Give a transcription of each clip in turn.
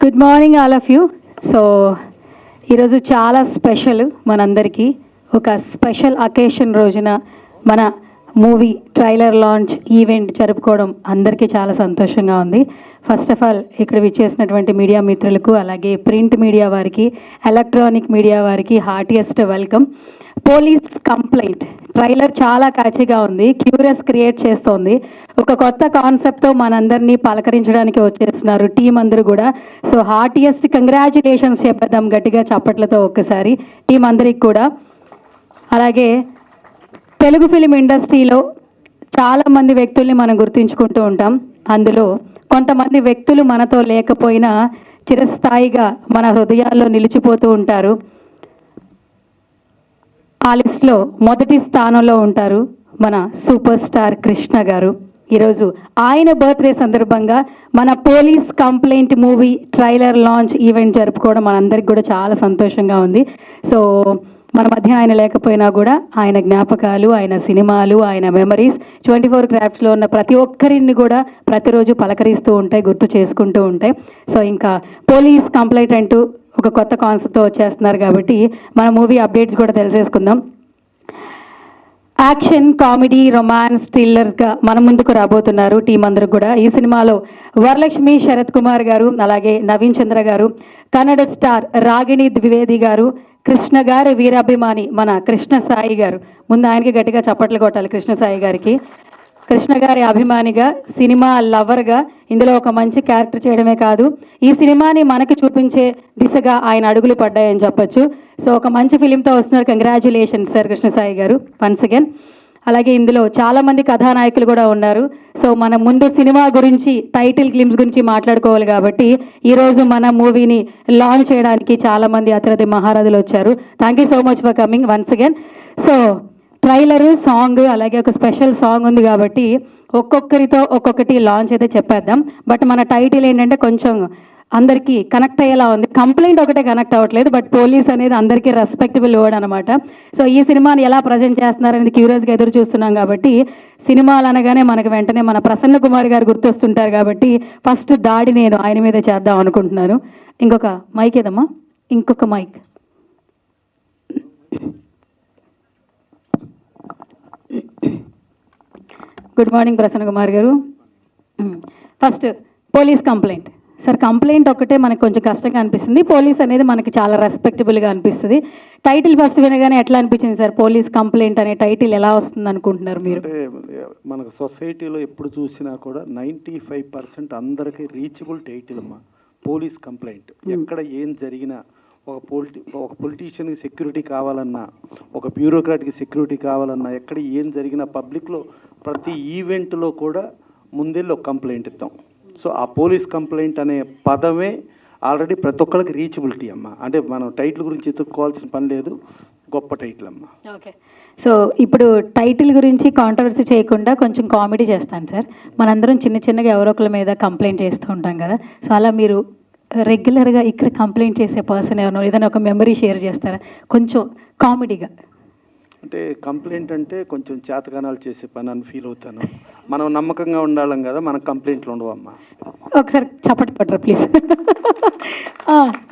Good morning all of you. So ఈరోజు చాలా special మనందరికీ. ఒక స్పెషల్ అకేషన్ రోజున మన మూవీ ట్రైలర్ లాంచ్ ఈవెంట్ జరుపుకోవడం అందరికీ చాలా సంతోషంగా ఉంది. ఫస్ట్ ఆఫ్ ఆల్ ఇక్కడ విచ్చేసినటువంటి మీడియా మిత్రులకు, అలాగే ప్రింట్ మీడియా వారికి, ఎలక్ట్రానిక్ మీడియా వారికి heartiest welcome. Police complaint trailer చాలా క్యాచీగా ఉంది, క్యూరియస్ క్రియేట్ చేస్తోంది. ఒక కొత్త కాన్సెప్ట్తో మనందరినీ పలకరించడానికి వచ్చేస్తున్నారు టీం అందరూ కూడా. సో హార్టియెస్ట్ కంగ్రాచులేషన్స్ చెప్పేద్దాం గట్టిగా చప్పట్లతో ఒక్కసారి టీం అందరికి కూడా. అలాగే తెలుగు ఫిలిం ఇండస్ట్రీలో చాలామంది వ్యక్తుల్ని మనం గుర్తించుకుంటూ ఉంటాం. అందులో కొంతమంది వ్యక్తులు మనతో లేకపోయినా చిరస్థాయిగా మన హృదయాల్లో నిలిచిపోతూ ఉంటారు. ఆ లిస్ట్లో మొదటి స్థానంలో ఉంటారు మన సూపర్ స్టార్ కృష్ణ గారు. ఈరోజు ఆయన బర్త్డే సందర్భంగా మన police complaint movie trailer launch event జరుపుకోవడం మనందరికి కూడా చాలా సంతోషంగా ఉంది. సో మన మధ్య ఆయన లేకపోయినా కూడా ఆయన జ్ఞాపకాలు, ఆయన సినిమాలు, ఆయన మెమరీస్ 24 క్రాఫ్ట్స్లో ఉన్న ప్రతి ఒక్కరిని కూడా ప్రతిరోజు పలకరిస్తూ ఉంటాయి, గుర్తు చేసుకుంటూ ఉంటాయి. సో ఇంకా పోలీస్ కంప్లైంట్ అంటూ ఒక కొత్త కాన్సెప్ట్తో వచ్చేస్తున్నారు కాబట్టి మన మూవీ అప్డేట్స్ కూడా తెలిసేసుకుందాం. యాక్షన్, కామెడీ, రొమాన్స్, థ్రిల్లర్గా మన ముందుకు రాబోతున్నారు టీం అందరూ కూడా. ఈ సినిమాలో వరలక్ష్మి శరత్ కుమార్ గారు, అలాగే నవీన్ చంద్ర గారు, కన్నడ స్టార్ రాగిణి ద్వివేది గారు, కృష్ణ గారి వీరాభిమాని మన కృష్ణ సాయి గారు. ముందు ఆయనకి గట్టిగా చప్పట్లు కొట్టాలి. కృష్ణ సాయి గారికి, కృష్ణ గారి అభిమానిగా, సినిమా లవర్గా ఇందులో ఒక మంచి క్యారెక్టర్ చేయడమే కాదు, ఈ సినిమాని మనకి చూపించే దిశగా ఆయన అడుగులు పడ్డాయని చెప్పొచ్చు. సో ఒక మంచి ఫిలింతో వస్తున్నారు. కంగ్రాచులేషన్స్ సార్ కృష్ణ సాయి గారు వన్స్ అగైన్. అలాగే ఇందులో చాలామంది కథానాయకులు కూడా ఉన్నారు. సో మన ముందు సినిమా గురించి, టైటిల్ గ్లిమ్స్ గురించి మాట్లాడుకోవాలి కాబట్టి ఈరోజు మన మూవీని లాంచ్ చేయడానికి చాలామంది అతిరథి మహారాజులు వచ్చారు. Thank you so much for coming once again. So trailer, song, అలాగే ఒక స్పెషల్ సాంగ్ ఉంది కాబట్టి ఒక్కొక్కరితో ఒక్కొక్కటి లాంచ్ అయితే చెప్పేద్దాం. బట్ మన టైటిల్ ఏంటంటే కొంచెం అందరికీ కనెక్ట్ అయ్యేలా ఉంది. కంప్లైంట్ ఒకటే కనెక్ట్ అవ్వట్లేదు, బట్ పోలీస్ అనేది అందరికీ రెస్పెక్టబుల్ వర్డ్ అనమాట. సో ఈ సినిమాని ఎలా ప్రజెంట్ చేస్తున్నారనేది క్యూరియస్గా ఎదురు చూస్తున్నాం కాబట్టి సినిమాలు అనగానే మనకు వెంటనే మన ప్రసన్న కుమార్ గారు గుర్తొస్తుంటారు కాబట్టి ఫస్ట్ దాడి నేను ఆయన మీద చేద్దాం అనుకుంటున్నాను. ఇంకొక మైక్ ఏదమ్మా, ఇంకొక mike. Good morning Prasanna Kumar garu. First police complaint. Sir complaint ఒకటే మనకు కొంచెం కష్టంగా అనిపిస్తుంది, పోలీస్ అనేది మనకి చాలా రెస్పెక్టబుల్గా అనిపిస్తుంది. టైటిల్ ఫస్ట్ వినగానే ఎట్లా అనిపించింది సార్? పోలీస్ కంప్లైంట్ అనే టైటిల్ ఎలా వస్తుంది అనుకుంటున్నారు మీరు? మనకు సొసైటీలో ఎప్పుడు చూసినా కూడా 95% అందరికీ రీచబుల్ టైటిల్ అమ్మా పోలీస్ కంప్లైంట్. ఎక్కడ ఏం జరిగినా, ఒక పొలిటీషియన్కి సెక్యూరిటీ కావాలన్నా, ఒక బ్యూరోక్రాట్కి సెక్యూరిటీ కావాలన్నా, ఎక్కడ ఏం జరిగినా పబ్లిక్లో ప్రతి ఈవెంట్లో కూడా ముందెళ్ళి ఒక కంప్లైంట్ ఇద్దాం. సో ఆ పోలీస్ కంప్లైంట్ అనే పదమే ఆల్రెడీ ప్రతి ఒక్కరికి రీచబిలిటీ అమ్మ. అంటే మనం టైటిల్ గురించి ఎత్తుక్కోవాల్సిన పని లేదు, గొప్ప టైటిల్ అమ్మ. ఓకే, సో ఇప్పుడు టైటిల్ గురించి కాంట్రవర్సీ చేయకుండా కొంచెం కామెడీ చేస్తాను సార్. మనందరం చిన్న చిన్నగా ఎవరో ఒకరి మీద కంప్లైంట్ చేస్తూ ఉంటాం కదా. సో అలా మీరు రెగ్యులర్గా ఇక్కడ కంప్లైంట్ చేసే పర్సన్ ఎవరో ఏదైనా ఒక మెమరీ షేర్ చేస్తారా కొంచెం కామెడీగా? అంటే కంప్లైంట్ అంటే కొంచెం చేతగానాలు చేసే పని అని ఫీల్ అవుతాను. మనం నమ్మకంగా ఉండాలం కదా, మనకు కంప్లైంట్లు ఉండవమ్మా. ఒకసారి చప్పటి పట్టరా ప్లీజ్.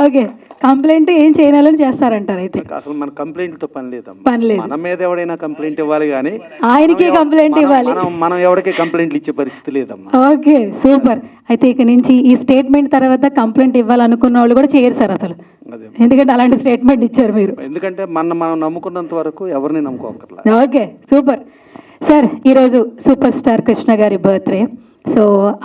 ఓకే, కంప్లైంట్ ఏం చేయాలని చేస్తారంటారు అయితే? అసలు మన కంప్లైంట్తో పని లేదమ్మా. పని లేదు, మన మీద ఎవడైనా కంప్లైంట్ ఇవ్వాలి కానీ ఆయనకే కంప్లైంట్ ఇవ్వాలి. మనం ఎవరికే కంప్లైంట్లు ఇచ్చే పరిస్థితి లేదమ్మా. Okay super. అయితే ఇక నుంచి ఈ స్టేట్మెంట్ తర్వాత కంప్లైంట్ ఇవ్వాలనుకున్న వాళ్ళు కూడా చేయరు సార్ అసలు, ఎందుకంటే అలాంటి స్టేట్మెంట్ ఇచ్చారు మీరు. ఎందుకంటే మనం నమ్ముకున్నంత వరకు ఎవరిని నమ్ముకోకర్లా. Okay super sir. ఈరోజు సూపర్ స్టార్ కృష్ణ గారి బర్త్డే. సో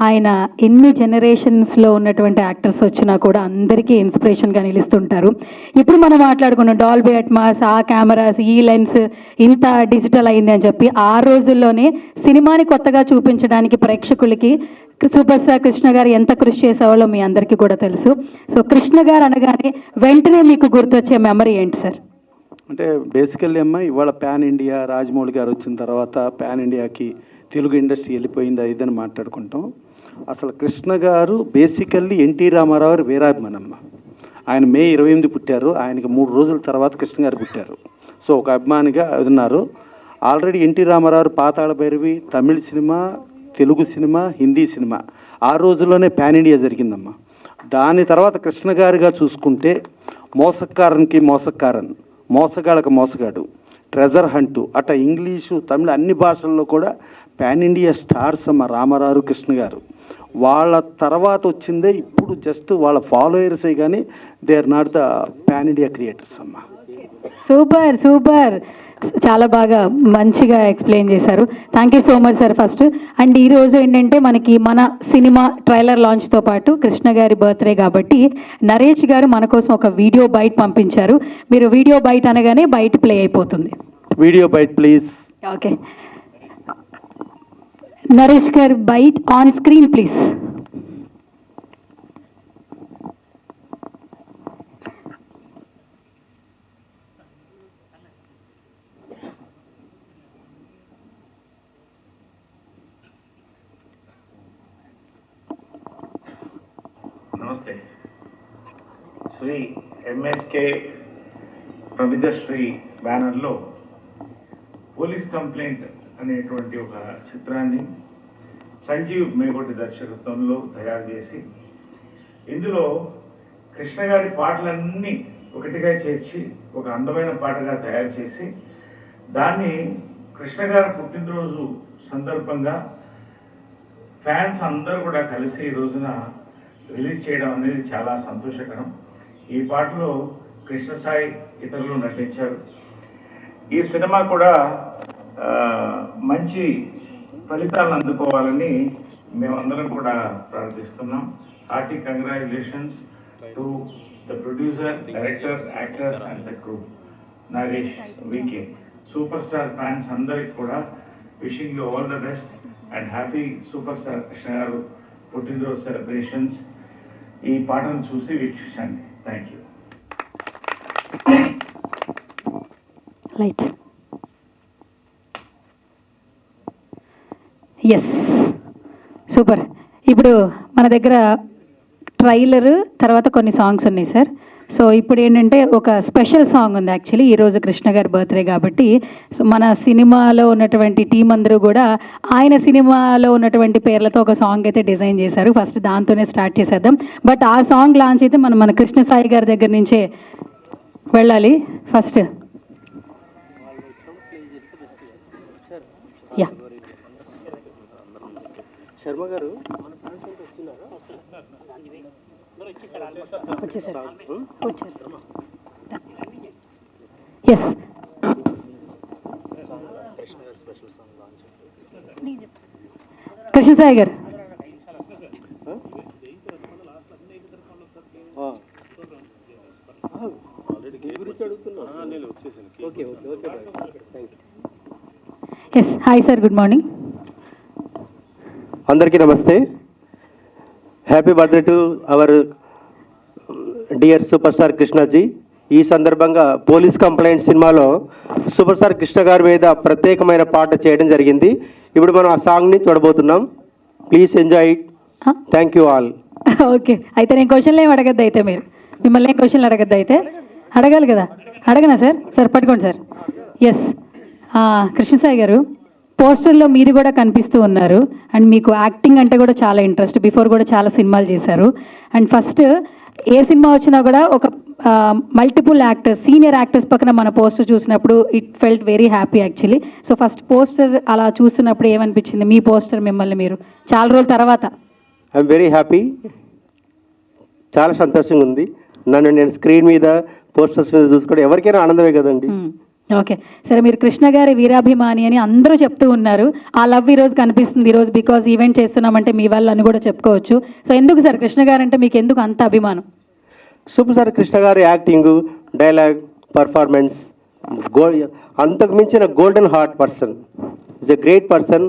ఆయన ఎన్ని జనరేషన్స్లో ఉన్నటువంటి యాక్టర్స్ వచ్చినా కూడా అందరికీ ఇన్స్పిరేషన్గా నిలుస్తుంటారు. ఇప్పుడు మనం మాట్లాడుకున్నాం డాల్బీ అట్మాస్, ఆ కెమెరాస్, ఈ లెన్స్ ఇంత డిజిటల్ అయింది అని చెప్పి ఆ రోజుల్లోనే సినిమాని కొత్తగా చూపించడానికి ప్రేక్షకులకి సూపర్ స్టార్ కృష్ణ గారు ఎంత కృషి చేసేవాళ్ళో మీ అందరికీ కూడా తెలుసు. సో కృష్ణ గారు అనగానే వెంటనే మీకు గుర్తొచ్చే మెమరీ ఏంటి సార్? అంటే బేసికల్లీ అమ్మ, ఇవాళ పాన్ ఇండియా రాజమౌళి గారు వచ్చిన తర్వాత పాన్ ఇండియాకి తెలుగు ఇండస్ట్రీ వెళ్ళిపోయిందా ఇదని మాట్లాడుకుంటాం. అసలు కృష్ణ గారు బేసికల్లీ ఎన్టీ రామారావు వీరాభిమానమ్మ. ఆయన మే 28 పుట్టారు, ఆయనకి 3 రోజుల తర్వాత కృష్ణ గారు పుట్టారు. సో ఒక అభిమానిగా ఉన్నారు. Already NT Rama Rao Pathala Bhairavi Tamil cinema, Telugu cinema, Hindi cinema ఆ రోజుల్లోనే పాన్ ఇండియా జరిగిందమ్మా. దాని తర్వాత కృష్ణ గారిగా చూసుకుంటే మోసకారన్కి మోసకారన్, మోసగాళ్ళకి మోసగాడు, ట్రెజర్ హంటు, అట ఇంగ్లీషు తమిళ అన్ని భాషల్లో కూడా పాన్ ఇండియా స్టార్స్ అమ్మ రామారావు కృష్ణ గారు. వాళ్ళ తర్వాత వచ్చిందే ఇప్పుడు జస్ట్ వాళ్ళ ఫాలోయర్సే కానీ they are not the pan India creators అమ్మ. సూపర్ సూపర్, చాలా బాగా మంచిగా ఎక్స్ప్లెయిన్ చేశారు. Thank you so much sir first. And ఈరోజు ఏంటంటే మనకి మన సినిమా ట్రైలర్ లాంచ్తో పాటు కృష్ణ గారి బర్త్డే కాబట్టి నరేష్ గారు మన కోసం ఒక వీడియో బైట్ పంపించారు. మీరు వీడియో బైట్ అనగానే బైట్ ప్లే అయిపోతుంది. Video byte please. Okay, Naresh గారు బైట్ ఆన్ స్క్రీన్ ప్లీజ్. నమస్తే. శ్రీ ఎంఎస్కే ప్రమిదశ్రీ బ్యానర్లో పోలీస్ కంప్లైంట్ అనేటువంటి ఒక చిత్రాన్ని సంజీవ్ మేగోటి దర్శకత్వంలో తయారు చేసి ఇందులో కృష్ణ గారి పాటలన్నీ ఒకటిగా చేర్చి ఒక అందమైన పాటగా తయారు చేసి దాన్ని కృష్ణ గారి పుట్టినరోజు సందర్భంగా ఫ్యాన్స్ అందరూ కూడా కలిసి ఈ రోజున రిలీజ్ చేయడం అనేది చాలా సంతోషకరం. ఈ పాటలో కృష్ణ సాయి ఇతరులు నటించారు. ఈ సినిమా కూడా మంచి ఫలితాలను అందుకోవాలని మేమందరం కూడా ప్రార్థిస్తున్నాం. Hearty congratulations to the producer, directors, actors and the crew. Naresh, VK, super star fans అందరికి కూడా wishing you all the best and happy super star Krishna garu పుట్టినరోజు సెలబ్రేషన్స్. ఈ పాటను చూసి వీక్షించండి. Thank you. Light. Yes, super. ఇప్పుడు మన దగ్గర ట్రైలర్ తర్వాత కొన్ని సాంగ్స్ ఉన్నాయి సార్. సో ఇప్పుడు ఏంటంటే ఒక స్పెషల్ సాంగ్ ఉంది యాక్చువల్లీ, ఈరోజు కృష్ణ గారి బర్త్డే కాబట్టి. సో మన సినిమాలో ఉన్నటువంటి టీం అందరూ కూడా ఆయన సినిమాలో ఉన్నటువంటి పేర్లతో ఒక సాంగ్ అయితే డిజైన్ చేశారు. ఫస్ట్ దాంతోనే స్టార్ట్ చేసేద్దాం. బట్ ఆ సాంగ్ లాంచ్ అయితే మనం మన కృష్ణ సాయి గారి దగ్గర నుంచే వెళ్ళాలి ఫస్ట్. యా, శర్మ గారు ఎస్, కృష్ణ సాయి గారు. Yes, hi sir, good morning. అందరికీ నమస్తే. Happy birthday to our dear super star Krishnaji. ఈ సందర్భంగా పోలీస్ కంప్లైంట్ సినిమాలో సూపర్ స్టార్ కృష్ణ గారి మీద ప్రత్యేకమైన పాట చేయడం జరిగింది. ఇప్పుడు మనం ఆ సాంగ్ని చూడబోతున్నాం. Please enjoy it. Thank you all. Okay, అయితే నేను క్వశ్చన్లు ఏమి అడగద్దు, అయితే మీరు మిమ్మల్ని ఏం క్వశ్చన్లు అడగద్దు, అయితే అడగాలి కదా. అడగనా సార్? సార్ పట్టుకోండి సార్. ఎస్, కృష్ణసాయి గారు, పోస్టర్లో మీరు కూడా కనిపిస్తూ ఉన్నారు అండ్ మీకు యాక్టింగ్ అంటే కూడా చాలా ఇంట్రెస్ట్. బిఫోర్ కూడా చాలా సినిమాలు చేశారు. అండ్ ఫస్ట్ ఏ సినిమా వచ్చినా కూడా ఒక మల్టిపుల్ యాక్టర్స్, సీనియర్ యాక్టర్స్ పక్కన మన పోస్టర్ చూసినప్పుడు it felt very happy actually. So first poster అలా చూస్తున్నప్పుడు ఏమనిపించింది మీ పోస్టర్ మిమ్మల్ని మీరు చాలా రోజుల తర్వాత? I'm very happy. చాలా సంతోషంగా ఉంది. నన్ను నేను స్క్రీన్ మీద పోస్టర్స్ మీద చూసుకోవడం ఎవరికైనా ఆనందమే కదండి. ఓకే, సరే, మీరు కృష్ణ గారి వీరాభిమాని అని అందరూ చెప్తూ ఉన్నారు. ఆ లవ్ ఈరోజు కనిపిస్తుంది ఈరోజు, బికాజ్ ఈవెంట్ చేస్తున్నామంటే మీ వాళ్ళు అని కూడా చెప్పుకోవచ్చు. సో ఎందుకు సార్ కృష్ణ గారు అంటే మీకు ఎందుకు అంత అభిమానం? సూపర్ స్టార్ కృష్ణ గారి యాక్టింగ్, డైలాగ్, పర్ఫార్మెన్స్, అంతకు మించిన golden heart person. Is a great person.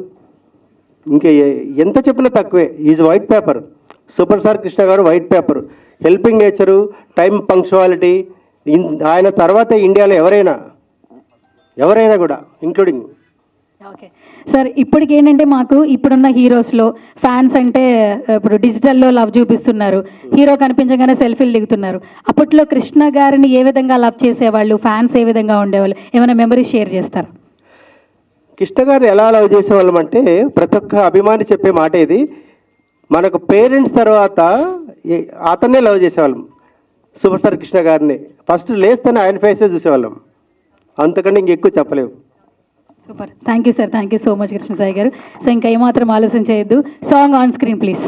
ఇంకా ఎంత చెప్పినా తక్కువే. Is white paper. Super star Krishna garu white paper. Helping nature, time punctuality. ఆయన తర్వాత ఇండియాలో ఎవరైనా కూడా ఇంక్లూడింగ్. ఓకే సార్, ఇప్పటికి ఏంటంటే మాకు ఇప్పుడున్న హీరోస్లో ఫ్యాన్స్ అంటే ఇప్పుడు డిజిటల్లో లవ్ చూపిస్తున్నారు, హీరో కనిపించగానే సెల్ఫీలు దిగుతున్నారు. అప్పట్లో కృష్ణ గారిని ఏ విధంగా లవ్ చేసేవాళ్ళు, ఫ్యాన్స్ ఏ విధంగా ఉండేవాళ్ళు, ఏమైనా మెమరీస్ షేర్ చేస్తారు? కృష్ణ గారు ఎలా లవ్ చేసేవాళ్ళం అంటే ప్రతి ఒక్క అభిమాని చెప్పే మాట ఇది. మనకు పేరెంట్స్ తర్వాత అతన్నే లవ్ చేసేవాళ్ళం, సూపర్ స్టార్ కృష్ణ గారిని. ఫస్ట్ లేస్తేనే ఆయన ఫేసే చూసేవాళ్ళం, అంతకంటే ఇంకెక్కువ చెప్పలేము. Super, thank you sir, thank you so much Krishna Sai గారు. సో ఇంకా ఏమాత్రం ఆలస్యం చేయొద్దు, సాంగ్ ఆన్ స్క్రీన్ ప్లీజ్.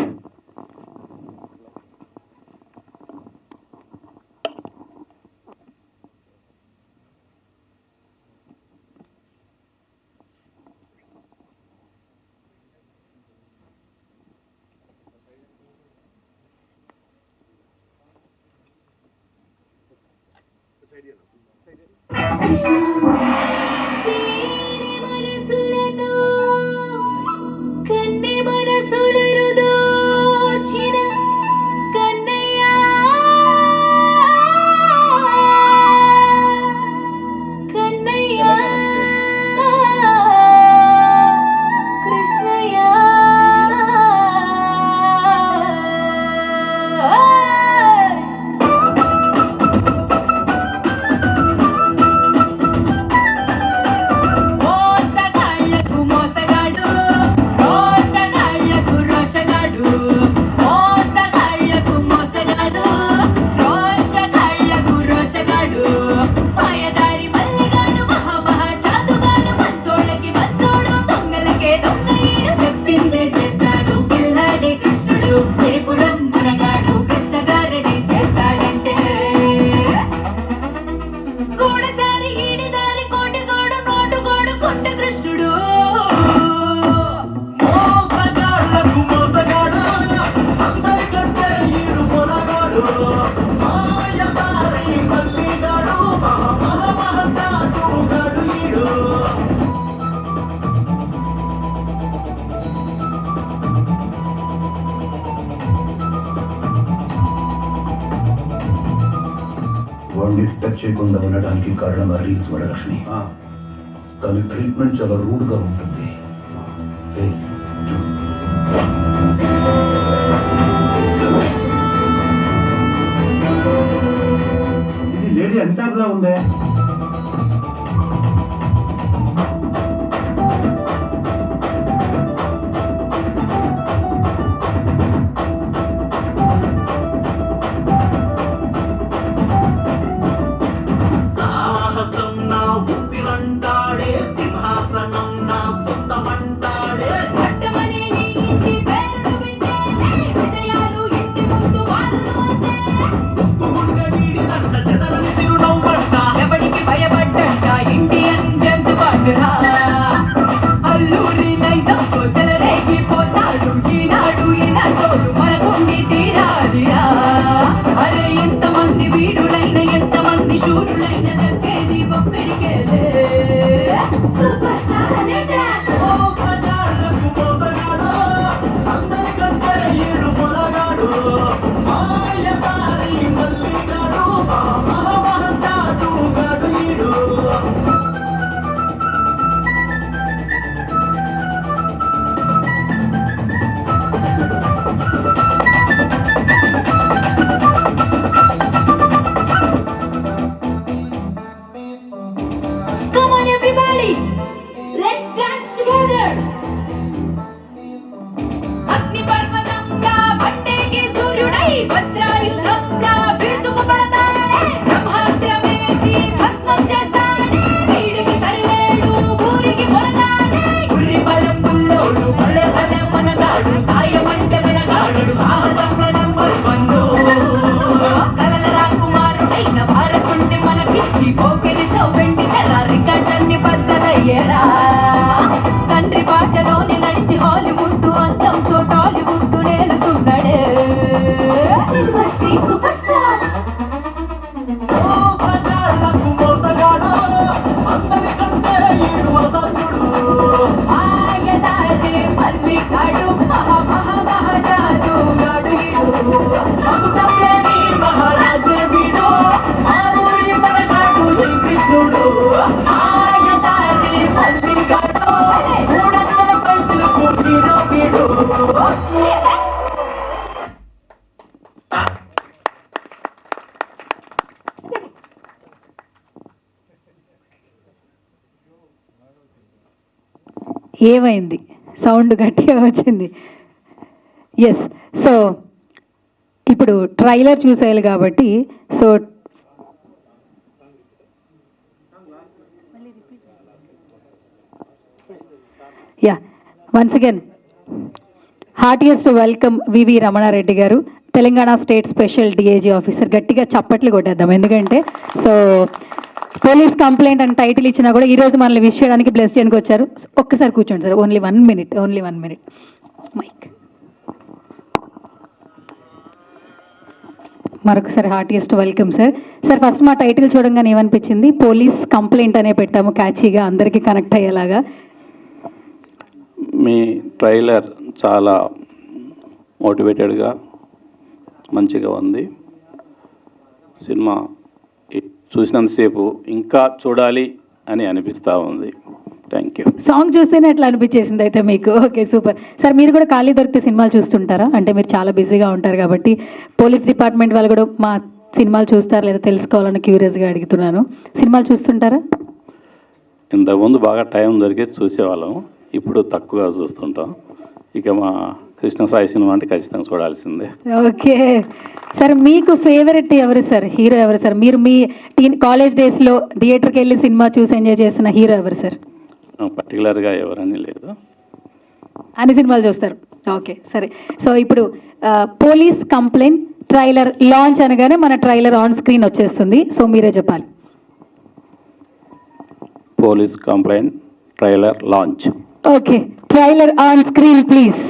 వాడిని టచ్ చేయకుండా ఉండడానికి కారణం ఆ రీల్స్ వరలక్ష్మి. కానీ ట్రీట్మెంట్ చాలా రూడ్గా ఉంటుంది. ఏయ్, చూడు. ఇది లేడీ అమితాబ్లా ఉందే. అల్లూరి నైజంతో చెలరేగిపోతాడు ఈనాడు, ఇలాంటోడు మనకుండి తీరాలిరా. అరే ఎంతమంది వీరులైన, ఎంతమంది శూరులైన, దక్కేది ఒక్కడికేలే సూపర్ స్టార్ అనేట. అందరికంటే ఈడు మొలగాడు, మాయదారి మల్లిగాడు, మహమహజాదుగాడు ఈడు. Come on everybody, let's dance together. అగ్ని పర్వతంగా పట్టేకి సూర్యుడై వజ్రాయుధంగా బిరుదుకు పడతాడే, బ్రహ్మాస్త్రమేసి భస్మం చేస్తాడే, వీడికి సరిలేడు ఊరికి మొరగాడే. గురి బలం బుల్లోడు, భలే భలే మనగాడు, సాయమంటే వెనగాడు, సాహసంలో నంబర్ వన్ను. కలల రాకుమారుడైన భారతుణ్ణి మనకిచ్చి పోకిరితో వెండి తెర రికార్డన్ని బద్దలయ్యేరా. తండ్రి బాటలోని నడిచి హాలీవుడ్ అంతంతో టాలీవుడ్ నేలుతున్నాడే సిల్వర్ స్క్రీన్ సూపర్ స్టార్. ఆయనాడే మల్లిగాడు, మహమహజాదుగాడు ఈడు. మగుటంలేని మహారాజు వీడు, ఆ ఊరి మనగాడు కృష్ణుడు. ఆయనాడే మల్లిగాడు, 300 పైసలకు హీరో వీడు. ఏమైంది, సౌండ్ గట్టిగా వచ్చింది. ఎస్, సో ఇప్పుడు ట్రైలర్ చూసేయాలి కాబట్టి so ya once again heartiest welcome VV Ramana Reddy garu, Telangana state special DIG officer. గట్టిగా చప్పట్లు కొట్టేద్దాం, ఎందుకంటే సో పోలీస్ కంప్లైంట్ అని టైటిల్ ఇచ్చినా కూడా ఈరోజు మనల్ని విష్ చేయడానికి బ్లెస్ చేయడానికి వచ్చారు. ఒక్కసారి కూర్చోండి సార్, ఓన్లీ 1 minute మైక్. మరొకసారి heartiest welcome sir. Sir first మా టైటిల్ చూడంగానే ఏమనిపించింది? పోలీస్ కంప్లైంట్ అనే పెట్టాము, క్యాచీగా అందరికీ కనెక్ట్ అయ్యేలాగా. మీ ట్రైలర్ చాలా మోటివేటెడ్గా మంచిగా ఉంది. సినిమా చూసినంతసేపు ఇంకా చూడాలి అని అనిపిస్తూ ఉంది. Thank you. సాంగ్ చూస్తేనే అట్లా అనిపించేసింది అయితే మీకు? Okay, super. సార్ మీరు కూడా ఖాళీ దొరికితే సినిమాలు చూస్తుంటారా? అంటే మీరు చాలా బిజీగా ఉంటారు కాబట్టి పోలీస్ డిపార్ట్మెంట్ వాళ్ళు కూడా మా సినిమాలు చూస్తారా లేదా తెలుసుకోవాలని క్యూరియస్గా అడుగుతున్నాను. సినిమాలు చూస్తుంటారా? ఇంతకుముందు బాగా టైం దొరికి చూసేవాళ్ళం, ఇప్పుడు తక్కువగా చూస్తుంటాం. ఇక మా కృష్ణ సాయి సినిమా అంటే ఖచ్చితంగా చూడాల్సిందే. ఓకే సార్, మీకు ఫేవరెట్ ఎవరు సార్? హీరో ఎవరు సార్? మీరు మీ కాలేజ్ డేస్లో థియేటర్కి వెళ్ళి సినిమా చూసి ఎంజాయ్ చేస్తున్న హీరో ఎవరు సార్? పర్టికులర్గా ఎవరని లేదు, అన్ని సినిమాలు చూస్తారు. ఓకే సరే. సో ఇప్పుడు పోలీస్ కంప్లైంట్ ట్రైలర్ లాంచ్ అనగానే మన ట్రైలర్ ఆన్ స్క్రీన్ వచ్చేస్తుంది. సో మీరే చెప్పాలి. Police complaint trailer launch. Okay, trailer on screen please.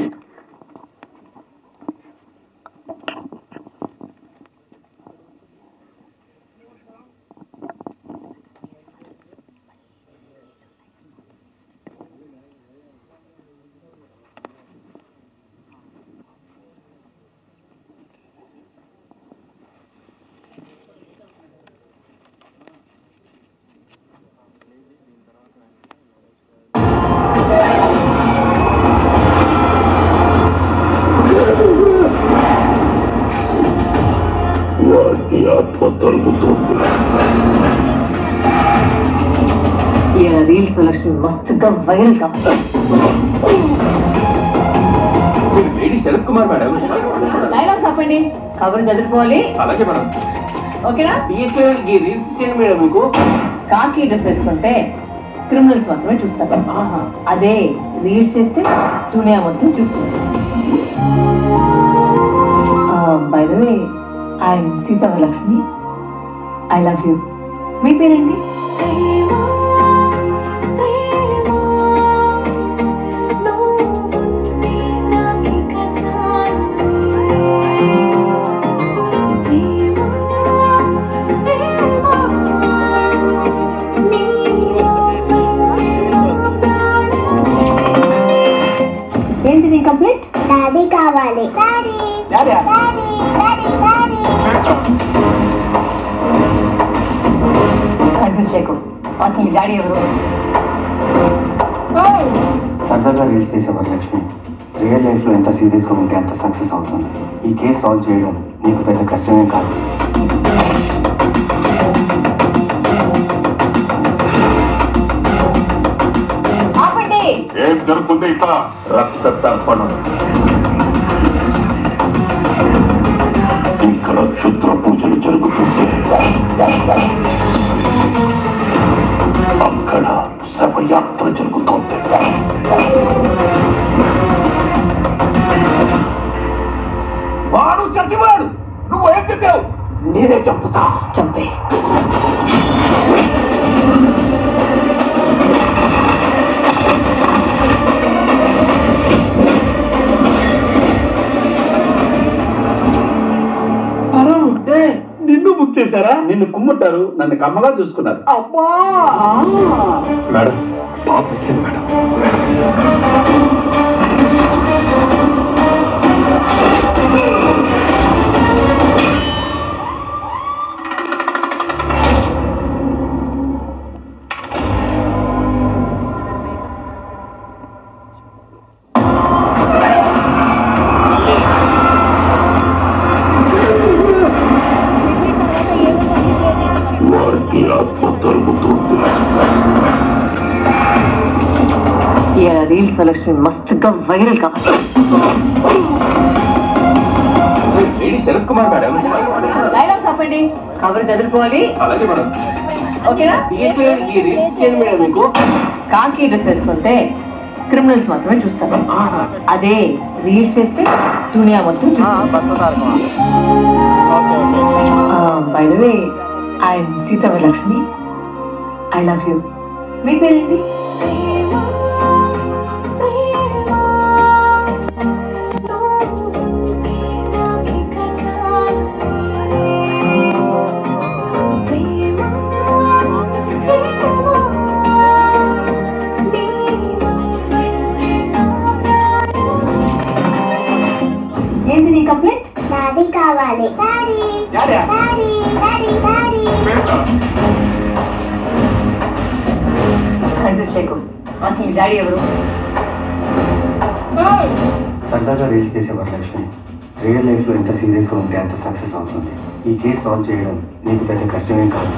వారికి ఆత్మ తరుగుతుంది. ఇలా రీల్స్ లక్ష్మి మస్తుగా వైరల్ కావాలి. Lady Sarath Kumar madam. Dialogue చెప్పండి, కబురు చదువుకోవాలి. అలాగే మేడం. ఓకేనా? ఈ రీల్స్ చేయండి మేడం. మీకు కాకి డ్రెస్ వేసుకుంటే క్రిమినల్స్ మాత్రమే చూస్తారు. అదే రీల్స్ చేస్తే దునియా మొత్తం చూస్తారు. By the way, I'm Sita Varalakshmi. I love you. మీ పేరేంటి? ఏంటి నీ కంప్లైంట్? డాడీ కావాలి. Daddy daddy daddy daddy daddy. Confuse చేయకు. అసలు డాడీ ఎవరు? సరదాగా రీల్స్ చేసే వరలక్ష్మి రియల్ లైఫ్లో ఎంత సీరియస్గా ఉంటే అంత సక్సెస్ అవుతుంది. ఈ కేసు సాల్వ్ చేయడం నీకు పెద్ద కష్టమేం కాదు. ఆపండి. ఏం జరుగుతుంది ఇక్కడ? రక్త తర్పణం. ఇక్కడ క్షుద్ర పూజలు జరుగుతుంటే అక్కడ శవయాత్ర జరుగుతోంది. వాడు చచ్చివాడు, నువ్వు ఎత్తుతావు, నేనే చంపుతా. చంపే. నిన్ను బుక్ చేశారా? నిన్ను కుమ్ముంటారు, నన్ను కమ్మగా చూసుకున్నారు. అబ్బా మేడం, పాప మిస్సింగ్ మేడం. వారికి ఆత్మ తరుగుతుంది. ఇలా రీల్స్ లక్ష్మి మస్తుగా వైరల్ కావాలి. Lady Sarath Kumar madam. Dialogue చెప్పండి, కబురు చదువుకోవాలి. అలాగే మేడం. ఓకేనా? మేడం మీకు కాకి డ్రెస్ వేసుకుంటే క్రిమినల్స్ మాత్రమే చూస్తారు. అదే రీల్స్ చేస్తే దునియా మొత్తం చూస్తారు. By the way, I'm Sita Varalakshmi. I love you. మీ పేరేంటి? ఏంది నీ కంప్లైంట్? డాడీ కావాలి. Daddy daddy daddy daddy confuse చేయకు. అసలు మీ డాడీ ఎవరు? సరదాగా రీల్స్ చేసే వరలక్ష్మి రియల్ లైఫ్లో ఎంత సీరియస్గా ఉంటే అంత సక్సెస్ అవుతుంది. ఈ కేసు సాల్వ్ చేయడం నీకు పెద్ద కష్టమేం కాదు.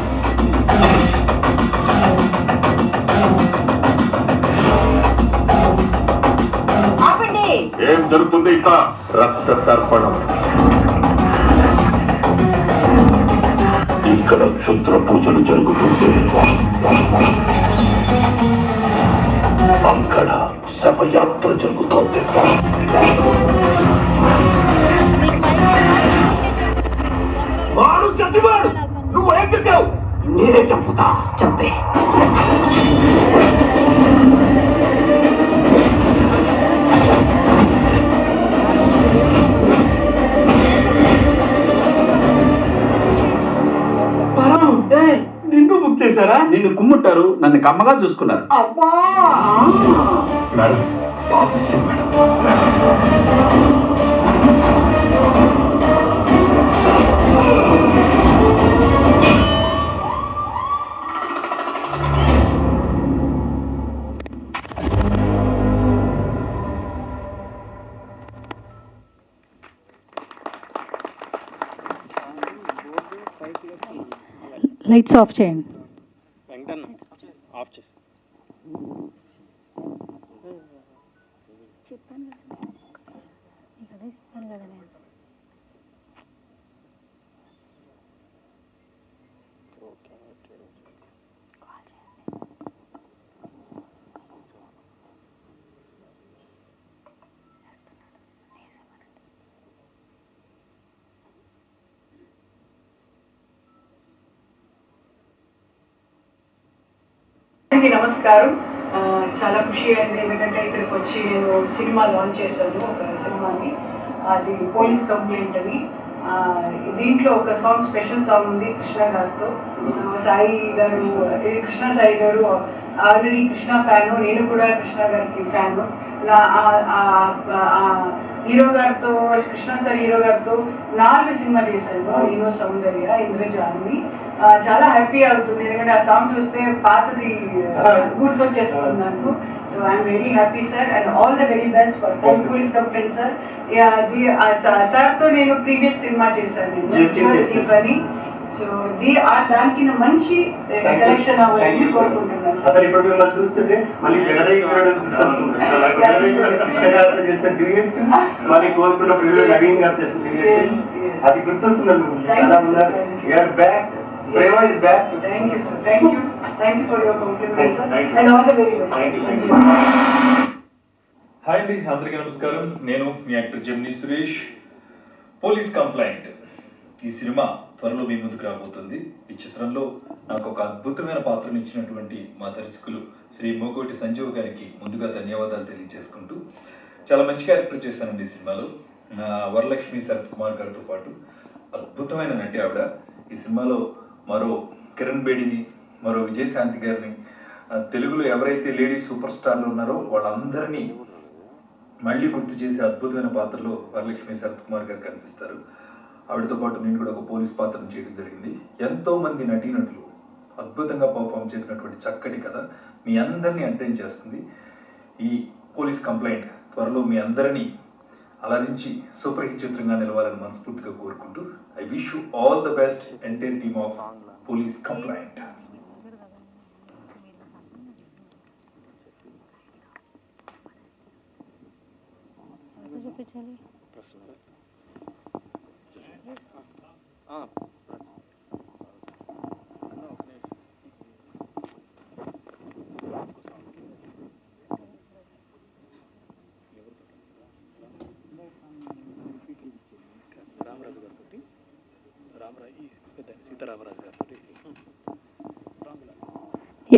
ఆపండి. ఏం జరుగుతుంది ఇక్కడ? రక్త తర్పణం. ఇక్కడ క్షుద్ర పూజలు జరుగుతుంటే అక్కడ శవయాత్ర జరుగుతోంది. వాడు చచ్చివాడు, నువ్వు ఏం చెప్పావు? నేనే చంపుతా. చంపే. నిన్ను బుక్ చేశారా? నిన్ను కుమ్ముంటారు, నన్ను కమ్మగా చూసుకున్నారు. మేడం ఆఫీసే మేడం. లైట్స్ ఆఫ్ చేయండి. నమస్కారం. చాలా ఖుషి అయింది ఎందుకంటే ఇక్కడికి వచ్చి నేను సినిమా లాంచ్ చేశాను. ఒక సినిమాని, అది పోలీస్ కంప్లైంట్ అని. దీంట్లో ఒక సాంగ్, స్పెషల్ సాంగ్ ఉంది కృష్ణ గారితో. సో సాయి గారు, కృష్ణ సాయి గారు ఆల్రెడీ కృష్ణ ఫ్యాను, నేను కూడా కృష్ణ గారికి ఫ్యాను. హీరో గారితో, కృష్ణ సార్ హీరో గారితో 4 సినిమా చేశాను. నేను, సౌందర్య, ఇంద్రజాని. చాలా హ్యాపీ అవుతుంది ఎందుకంటే ఆ సాంగ్ చూస్తే పాతది గుర్తొచ్చేస్తుంది నాకు. So I'm very happy sir, and all the very best for police complaint sir. సార్తో నేను ప్రీవియస్ సినిమా చేశాను అని. సో దానికి మంచి కలెక్షన్ అవ్వాలని కోరుకుంటున్నాను సార్. ఇప్పుడు మిమ్మల్ని చూస్తుంటే మళ్ళీ మళ్ళీ కోరుకున్నప్పుడు నవీన్ గారు చేస్తుంది, అది గుర్తొస్తుంది. ప్రేమ is back. Thank you sir, thank you for your compliments sir, and all the very best. Hi అండి, అందరికీ నమస్కారం. నేను మీ actor Gemini Suresh. Police complaint ఈ సినిమా త్వరలో మీ ముందుకు రాబోతుంది. ఈ చిత్రంలో నాకు ఒక అద్భుతమైన పాత్రను ఇచ్చినటువంటి మా దర్శకులు శ్రీ మోకోటి సంజీవ్ గారికి ముందుగా ధన్యవాదాలు తెలియజేసుకుంటూ, చాలా మంచి క్యారెక్టర్ చేశానండి ఈ సినిమాలో. వరలక్ష్మి శరత్ కుమార్ గారితో పాటు అద్భుతమైన నటి ఆవిడ. ఈ సినిమాలో మరో కిరణ్ బేడిని, మరో విజయశాంతి గారిని, తెలుగులో ఎవరైతే లేడీ సూపర్ స్టార్లు ఉన్నారో వాళ్ళందరినీ మళ్ళీ గుర్తు చేసే అద్భుతమైన పాత్రలో వరలక్ష్మి శరత్ కుమార్ గారు కనిపిస్తారు. ఆవిడతో పాటు నేను కూడా ఒక పోలీస్ పాత్రను చేయడం జరిగింది. ఎంతో మంది నటీనటులు అద్భుతంగా పర్ఫామ్ చేసినటువంటి చక్కటి కథ మీ అందరినీ ఎంటర్టైన్ చేస్తుంది. ఈ పోలీస్ కంప్లైంట్ త్వరలో మీ అందరినీ అలరించి సూపర్ హిట్ చిత్రంగా నిలవాలని మనస్ఫూర్తిగా కోరుకుంటూ, I wish you all the best entire team of police complaint.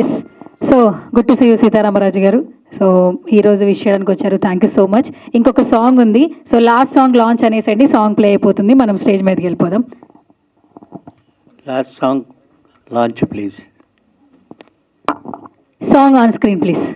Yes. So good to see you Sitarama Raju garu. So ఈరోజు విష్ చేయడానికి వచ్చారు. Thank you so much. ఇంకొక సాంగ్ ఉంది. సో లాస్ట్ సాంగ్ లాంచ్ అనేసండి, సాంగ్ ప్లే అయిపోతుంది, మనం స్టేజ్ మీదకి వెళ్ళిపోదాం. Last song launch please. Song on screen please.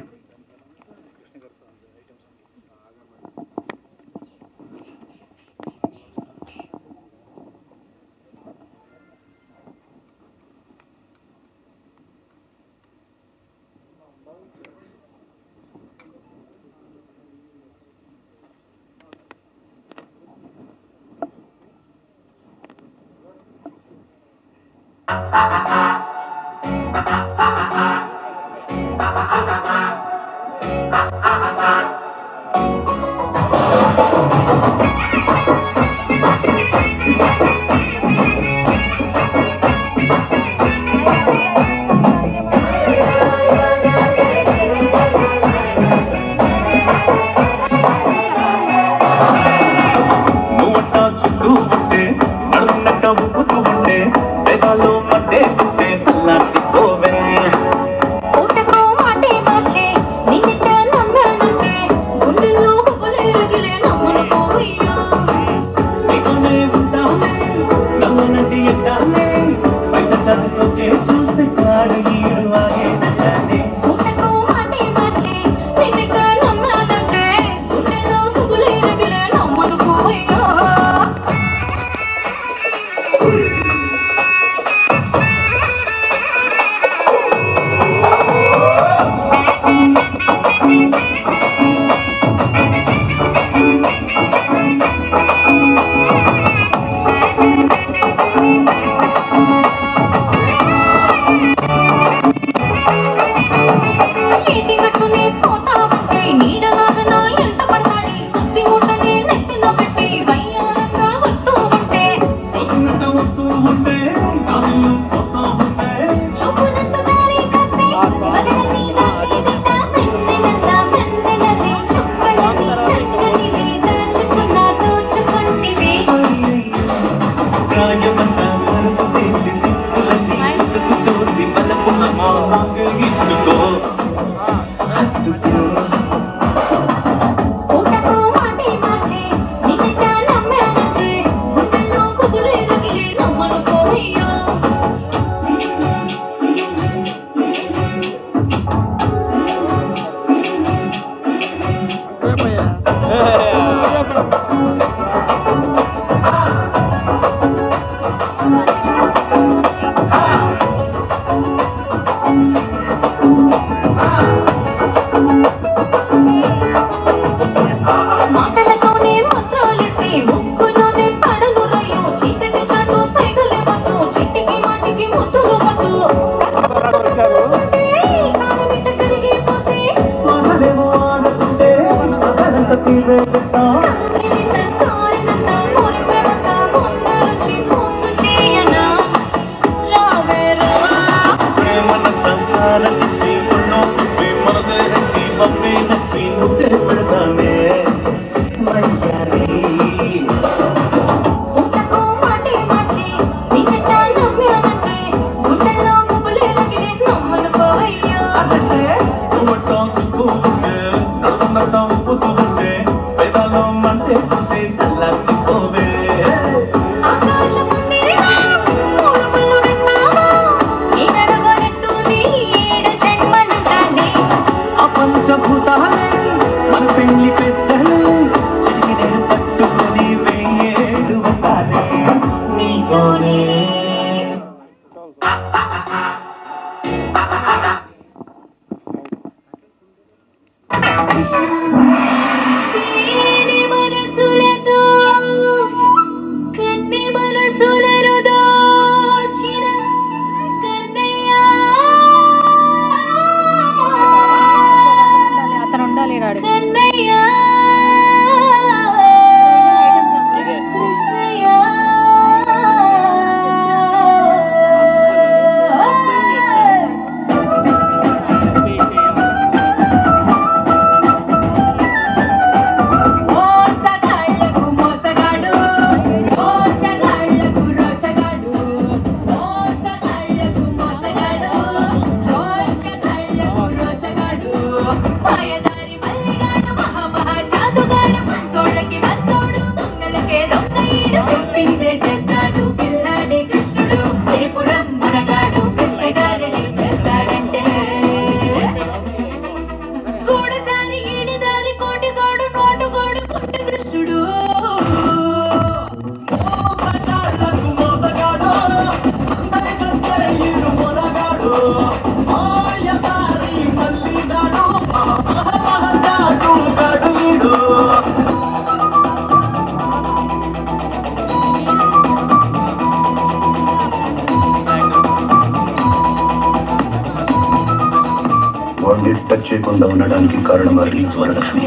Touch చేయకుండా ఉండడానికి కారణం ఆ రీల్స్ వరలక్ష్మి.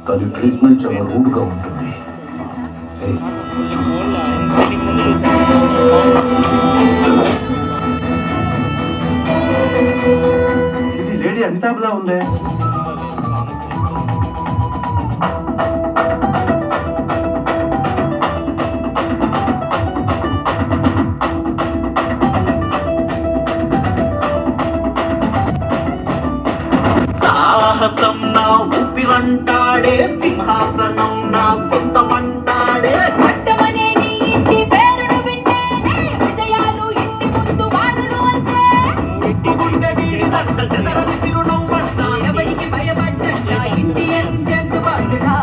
కానీ ట్రీట్మెంట్ చాలా రూడ్గా ఉంటుంది. ఏయ్, ఇది లేడీ అమితాబ్లా ఉందే. సాహసం నా ఊపిరంటాడే, సింహాసనం నా సొంతమంటాడే. పట్టమనే నీ ఇంటి పేరును వింటేనే విజయాలు ఇంటి ముందు వాలును అంతే. ఇంటి గుండె వీడిదంట చెదరని చిరునవ్వంట. ఎవడికి భయపడ్డంట ఇండియన్ జేమ్స్ బాండ్రా.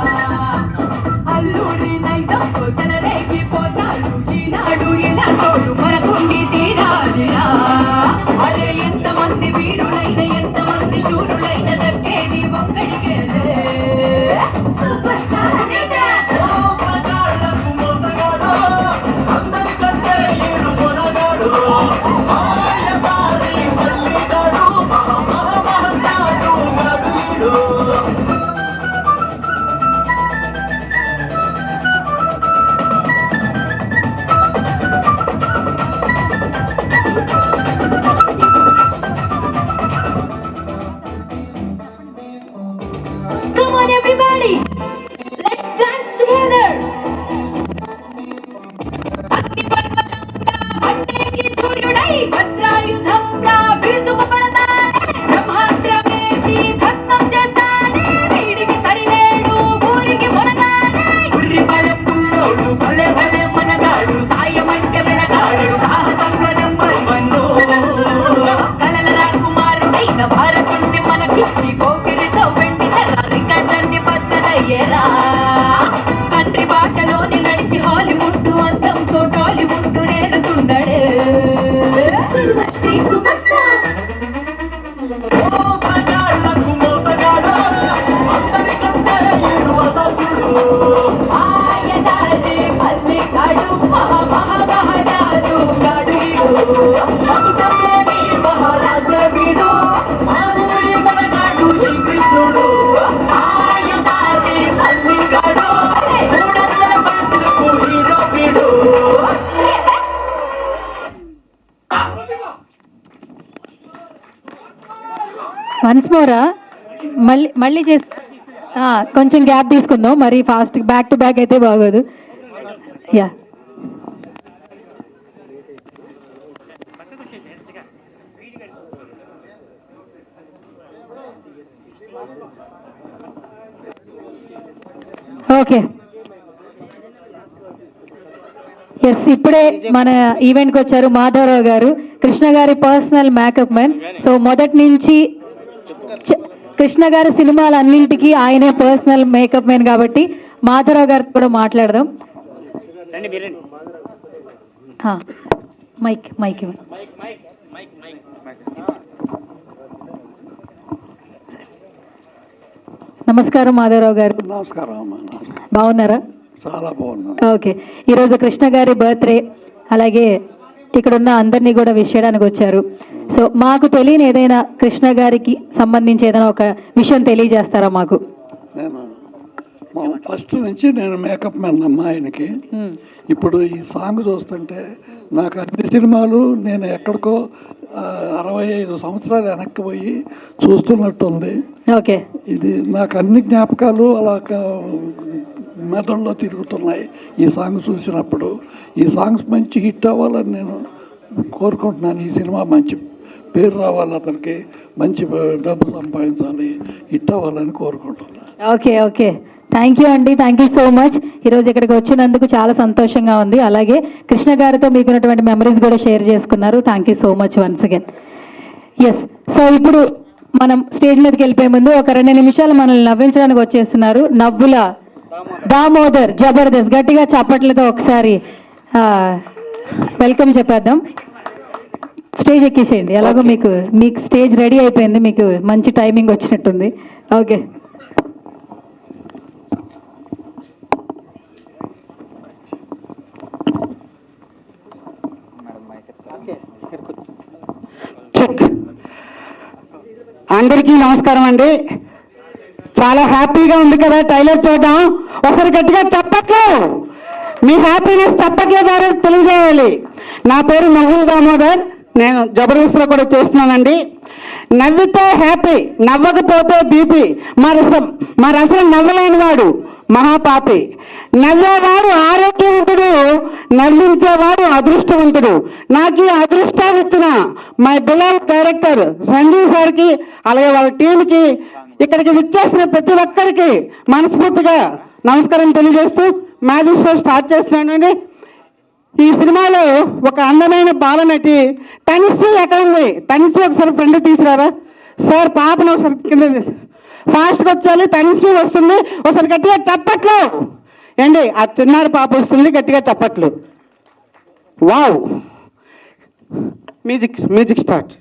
అల్లూరి నైజంతో చెలరేగిపోతాడు ఈనాడు ఇలాంటోడు మనకుండి తీరాలిరా. అరే ఎంతమంది వీరులైన ఎంతమంది శూరులైన దక్కేది ఒక్కడికేలే. సూపర్ స్టార్ మోసగాళ్ళకు మోసగాడు, అందరికంటే ఈడు కొనగాడు. మాయదారి మల్లిగాడు, మహామహమహగాడు గాడు ఈడు. Come on everybody, let's dance together. అగ్ని పర్వతంగా మండేకి సూర్యుడై వజ్రాయుధంగా విరుచుకుపడతాడే. బ్రహ్మాస్త్రమేసి భస్మం చేస్తాడే. వీడికి సరిలేడు ఊరికి మొనగాడే. ఉర్రి బలె పుల్లోడు, భలే భలే మనగాడు. సాయమంటే వెనగాడు, సాహసంలో నెంబర్ వన్ను. కలల రాకుమారుడైన భారతుణ్ణి మనకిచ్చి కోకిలితో వెండి తెర రికార్డన్ని బద్దలయ్యేరా. కంట్రీ బాటలోని నడిచి హాలీవుడ్ అంతంతో టాలీవుడ్ నేలుతున్నాడే. Silver screen super star. మోసగాళ్ళకు మోసగాడు, అందరికంటే ఈడు అసలుడు. ఆయనారే మల్లిగాడు మహామహమహగాడు గాడు ఈడు. మగుటమేని మహారాజే వీడు, మా ఊరి మనగాడు ఈ కృష్ణుడు. ఆయనారే మల్లిగాడు, 300 పైసలకు హీరో వీడు. వన్స్ మోరా మళ్ళీ చేసి కొంచెం గ్యాప్ తీసుకుందాం, మరి ఫాస్ట్ బ్యాక్ టు బ్యాక్ అయితే బాగోదు. Yeah okay. ఎస్, ఇప్పుడే మన ఈవెంట్కి వచ్చారు మాధవరావు గారు, కృష్ణ గారి పర్సనల్ మేకప్ మ్యాన్. సో మొదటి నుంచి కృష్ణ గారి సినిమాలన్నింటికి ఆయనే పర్సనల్ మేకప్ మ్యాన్ కాబట్టి మాధవరావు గారితో కూడా మాట్లాడదాం. మైక్ మైక్ ఇవ్వండి. నమస్కారం మాధవరావు గారు. నమస్కారం అమ్మా. బాగున్నారా? చాలా బాగున్నా. ఓకే, ఈరోజు కృష్ణ గారి బర్త్డే, అలాగే ఇక్కడ ఉన్న అందరినీ కూడా విష్ చేయడానికి వచ్చారు. సో మాకు తెలియని ఏదైనా కృష్ణ గారికి సంబంధించి ఏదైనా ఒక విషయం తెలియజేస్తారా మాకు? నేను ఫస్ట్ నుంచి నేను మేకప్ మ్యాన్ అమ్మా ఆయనకి. ఇప్పుడు ఈ సాంగ్ చూస్తుంటే నాకు అన్ని సినిమాలు నేను ఎక్కడికో 65 సంవత్సరాలు వెనక్కి పోయి చూస్తున్నట్టుంది. ఓకే, ఇది నాకు అన్ని జ్ఞాపకాలు అలా మెదడులో తిరుగుతున్నాయి ఈ సాంగ్ చూసినప్పుడు. ఈ సాంగ్స్ మంచి హిట్ అవ్వాలని నేను కోరుకుంటున్నాను. ఈ సినిమా మంచి పేరు రావాలి, అతనికి మంచి డబ్బు సంపాదించాలి, హిట్ అవ్వాలని కోరుకుంటున్నాను. ఓకే ఓకే, థ్యాంక్ యూ అండి, థ్యాంక్ యూ సో మచ్. ఈరోజు ఇక్కడికి వచ్చినందుకు చాలా సంతోషంగా ఉంది. అలాగే కృష్ణ గారితో మీకు ఉన్నటువంటి మెమరీస్ కూడా షేర్ చేసుకున్నారు. Thank you so much once again. Yes, so ఇప్పుడు మనం స్టేజ్ మీదకి వెళ్ళిపోయే ముందు ఒక 2 నిమిషాలు మనల్ని నవ్వించడానికి వచ్చేస్తున్నారు నవ్వుల దామోదర్. జబర్దస్త్, గట్టిగా చప్పట్లతో ఒకసారి వెల్కమ్ చెప్పేద్దాం. స్టేజ్ ఎక్కేసేయండి, ఎలాగో మీకు స్టేజ్ రెడీ అయిపోయింది, మీకు మంచి టైమింగ్ వచ్చినట్టుంది. ఓకే, అందరికీ నమస్కారం అండి. చాలా హ్యాపీగా ఉంది కదా ట్రైలర్ చూడడం. ఒకసారి గట్టిగా చప్పట్లు, మీ హ్యాపీనెస్ చప్పట్ల ద్వారా తెలియజేయాలి. నా పేరు మహుల్ దామోదర్, నేను జబర్దస్త్లో కూడా చేస్తున్నానండి. నవ్వితే హ్యాపీ, నవ్వకపోతే బీపీ. మరి అసలు నవ్వలేని వాడు మహాపాపి. నవ్వేవాడు ఆరోగ్యవంతుడు, నవ్వించేవాడు అదృష్టవంతుడు. నాకు ఈ అదృష్టాన్ని ఇచ్చిన మై బిలవ్డ్ డైరెక్టర్ సంజీవ్ సార్కి, అలాగే వాళ్ళ టీంకి, ఇక్కడికి విచ్చేసిన ప్రతి ఒక్కరికి మనస్ఫూర్తిగా నమస్కారం తెలియజేస్తూ మ్యాజిక్ షో స్టార్ట్ చేస్తున్నానండి. ఈ సినిమాలో ఒక అందమైన బాలనటి తనిశ్రీ ఎక్కడ ఉంది? తనిశ్రీ ఒకసారి ఫ్రెండ్ తీసుకురారా సార్. పాపను ఒకసారి కింద ఫాస్ట్గా వచ్చాలి. తనిశ్రీ వస్తుంది, ఒకసారి గట్టిగా చప్పట్లు ఏంటి. ఆ చిన్నారి పాప వస్తుంది, గట్టిగా చప్పట్లు. Wow, music start.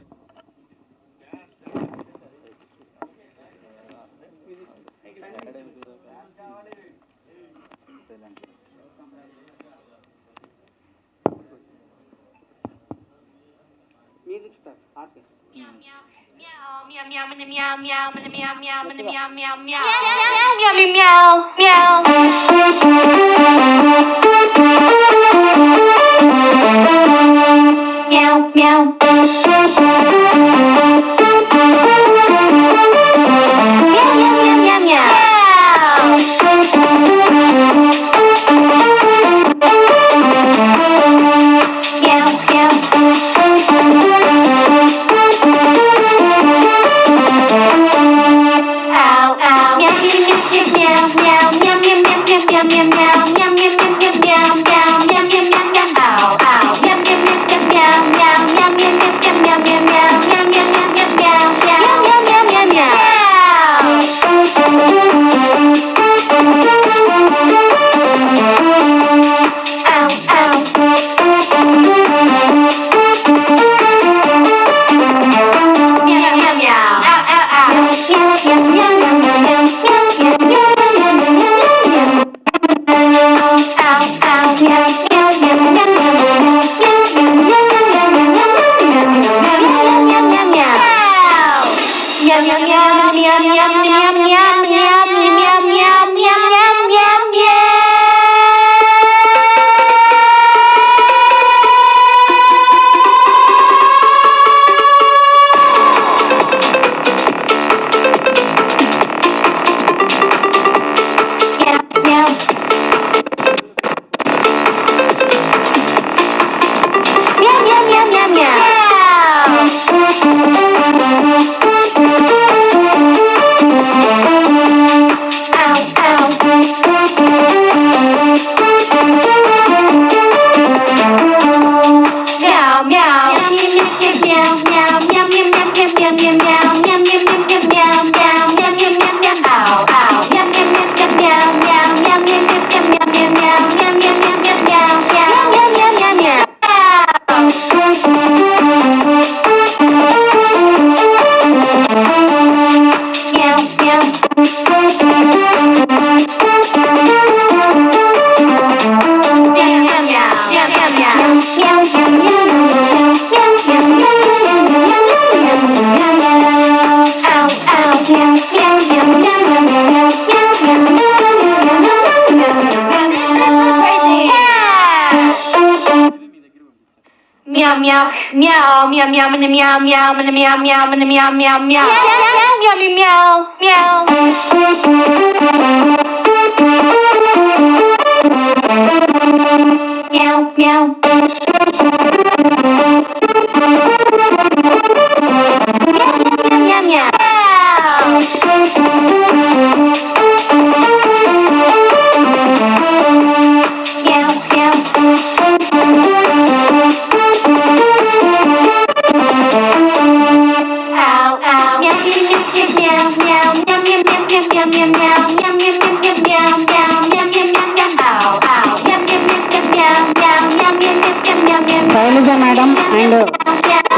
Shailaja madam and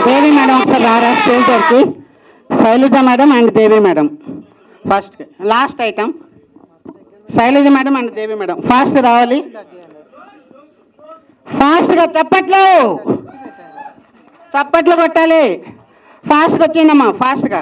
Devi madam ఒకసారి రారా స్టేజ్ దగ్గరికి. Shailaja madam and Devi madam first, last item Shailaja madam and Devi madam fast రావాలి. ఫాస్ట్గా చప్పట్లు కొట్టాలి. ఫాస్ట్గా వచ్చిందమ్మా, ఫాస్ట్గా.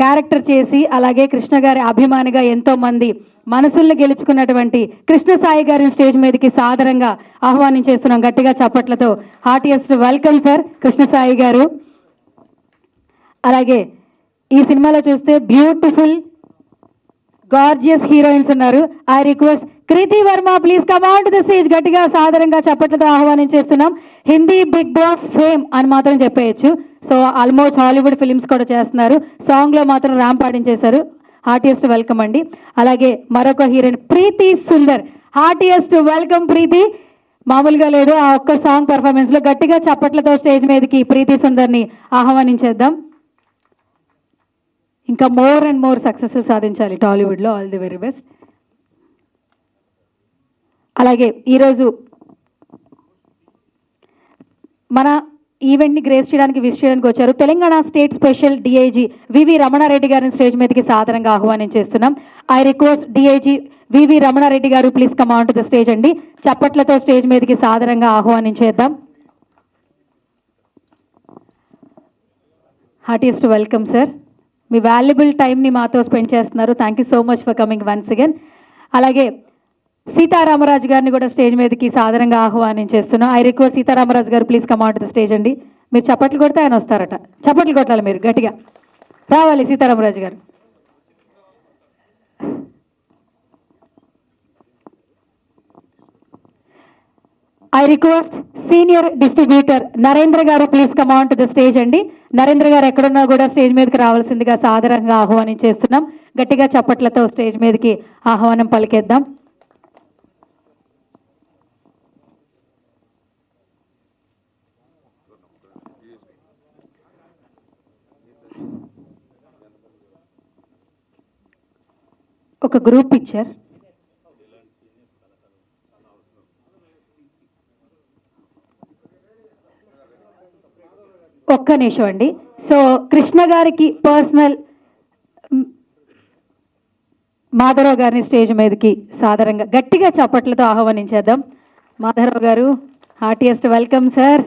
క్యారెక్టర్ చేసి అలాగే కృష్ణ గారి అభిమానిగా ఎంతో మంది మనసుల్ని గెలుచుకున్నటువంటి కృష్ణ సాయి గారిని స్టేజ్ మీదకి సాదరంగా ఆహ్వానించేస్తున్నాం గట్టిగా చప్పట్లతో. Heartiest welcome sir Krishna Sai గారు. అలాగే ఈ సినిమాలో చూస్తే బ్యూటిఫుల్ గార్జియస్ హీరోయిన్స్ ఉన్నారు. I request Kriti Varma please come on to the stage. గట్టిగా సాదరంగా చప్పట్లతో ఆహ్వానించేస్తున్నాం. హిందీ బిగ్ బాస్ ఫేమ్ అని మాత్రం చెప్పేయచ్చు. సో ఆల్మోస్ట్ హాలీవుడ్ ఫిలిమ్స్ కూడా చేస్తున్నారు. సాంగ్లో మాత్రం ర్యాంప్ పాటించేశారు. హార్టియెస్ట్ వెల్కమ్ అండి. అలాగే మరొక హీరోయిన్ ప్రీతి సుందర్. హార్టియెస్ట్ వెల్కమ్ ప్రీతి. మామూలుగా లేదు ఆ ఒక్క సాంగ్ పెర్ఫార్మెన్స్లో. గట్టిగా చప్పట్లతో స్టేజ్ మీదకి ప్రీతి సుందర్ని ఆహ్వానించేద్దాం. ఇంకా మోర్ అండ్ మోర్ సక్సెస్ఫుల్ సాధించాలి టాలీవుడ్లో. All the very best. అలాగే ఈరోజు మన ఈవెంట్ని గ్రేస్ చేయడానికి విష్ చేయడానికి వచ్చారు Telangana state special DIG VV Ramana Reddy గారిని స్టేజ్ మీదకి సాదరంగా ఆహ్వానించేస్తున్నాం. I request DIG VV Ramana Reddy garu please come on to the stage అండి. చప్పట్లతో స్టేజ్ మీదకి సాదరంగా ఆహ్వానించేద్దాం. Heartiest welcome sir. మీ వాల్యుబుల్ టైంని మాతో స్పెండ్ చేస్తున్నారు. Thank you so much for coming once again. అలాగే సీతారామరాజు గారిని కూడా స్టేజ్ మీదకి సాదరంగా ఆహ్వానించేస్తున్నాం. ఐ రిక్వెస్ట్ సీతారామరాజు గారు please come on to the stage అండి. మీరు చప్పట్లు కొడితే ఆయన వస్తారట. చప్పట్లు కొట్టాలి మీరు గట్టిగా. రావాలి Sitarama Raju garu. I request senior distributor Narendra garu please come on to the stage అండి. నరేంద్ర గారు ఎక్కడున్నా కూడా స్టేజ్ మీదకి రావాల్సిందిగా సాదరంగా ఆహ్వానించేస్తున్నాం. గట్టిగా చప్పట్లతో స్టేజ్ మీదకి ఆహ్వానం పలికేద్దాం. ఒక గ్రూప్ పిక్చర్. ఒక్క నిమిషం అండి. సో కృష్ణ గారికి పర్సనల్ మాధవరావు గారిని స్టేజ్ మీదకి సాదరంగా గట్టిగా చప్పట్లతో ఆహ్వానించేద్దాం. Madhava Rao garu heartiest welcome sir.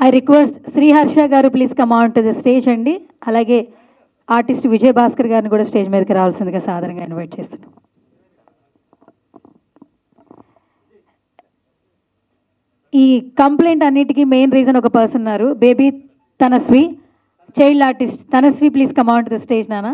I request Sriharsha garu please come on to the stage అండి. అలాగే ఆర్టిస్ట్ విజయ్ భాస్కర్ గారిని కూడా స్టేజ్ మీదకి రావాల్సిందిగా సాధారణంగా ఇన్వైట్ చేస్తున్నాం. ఈ కంప్లైంట్ అన్నిటికీ మెయిన్ రీజన్ ఒక పర్సన్ ఉన్నారు, baby Tanasvi, child artist Tanasvi please come on to the stage నానా.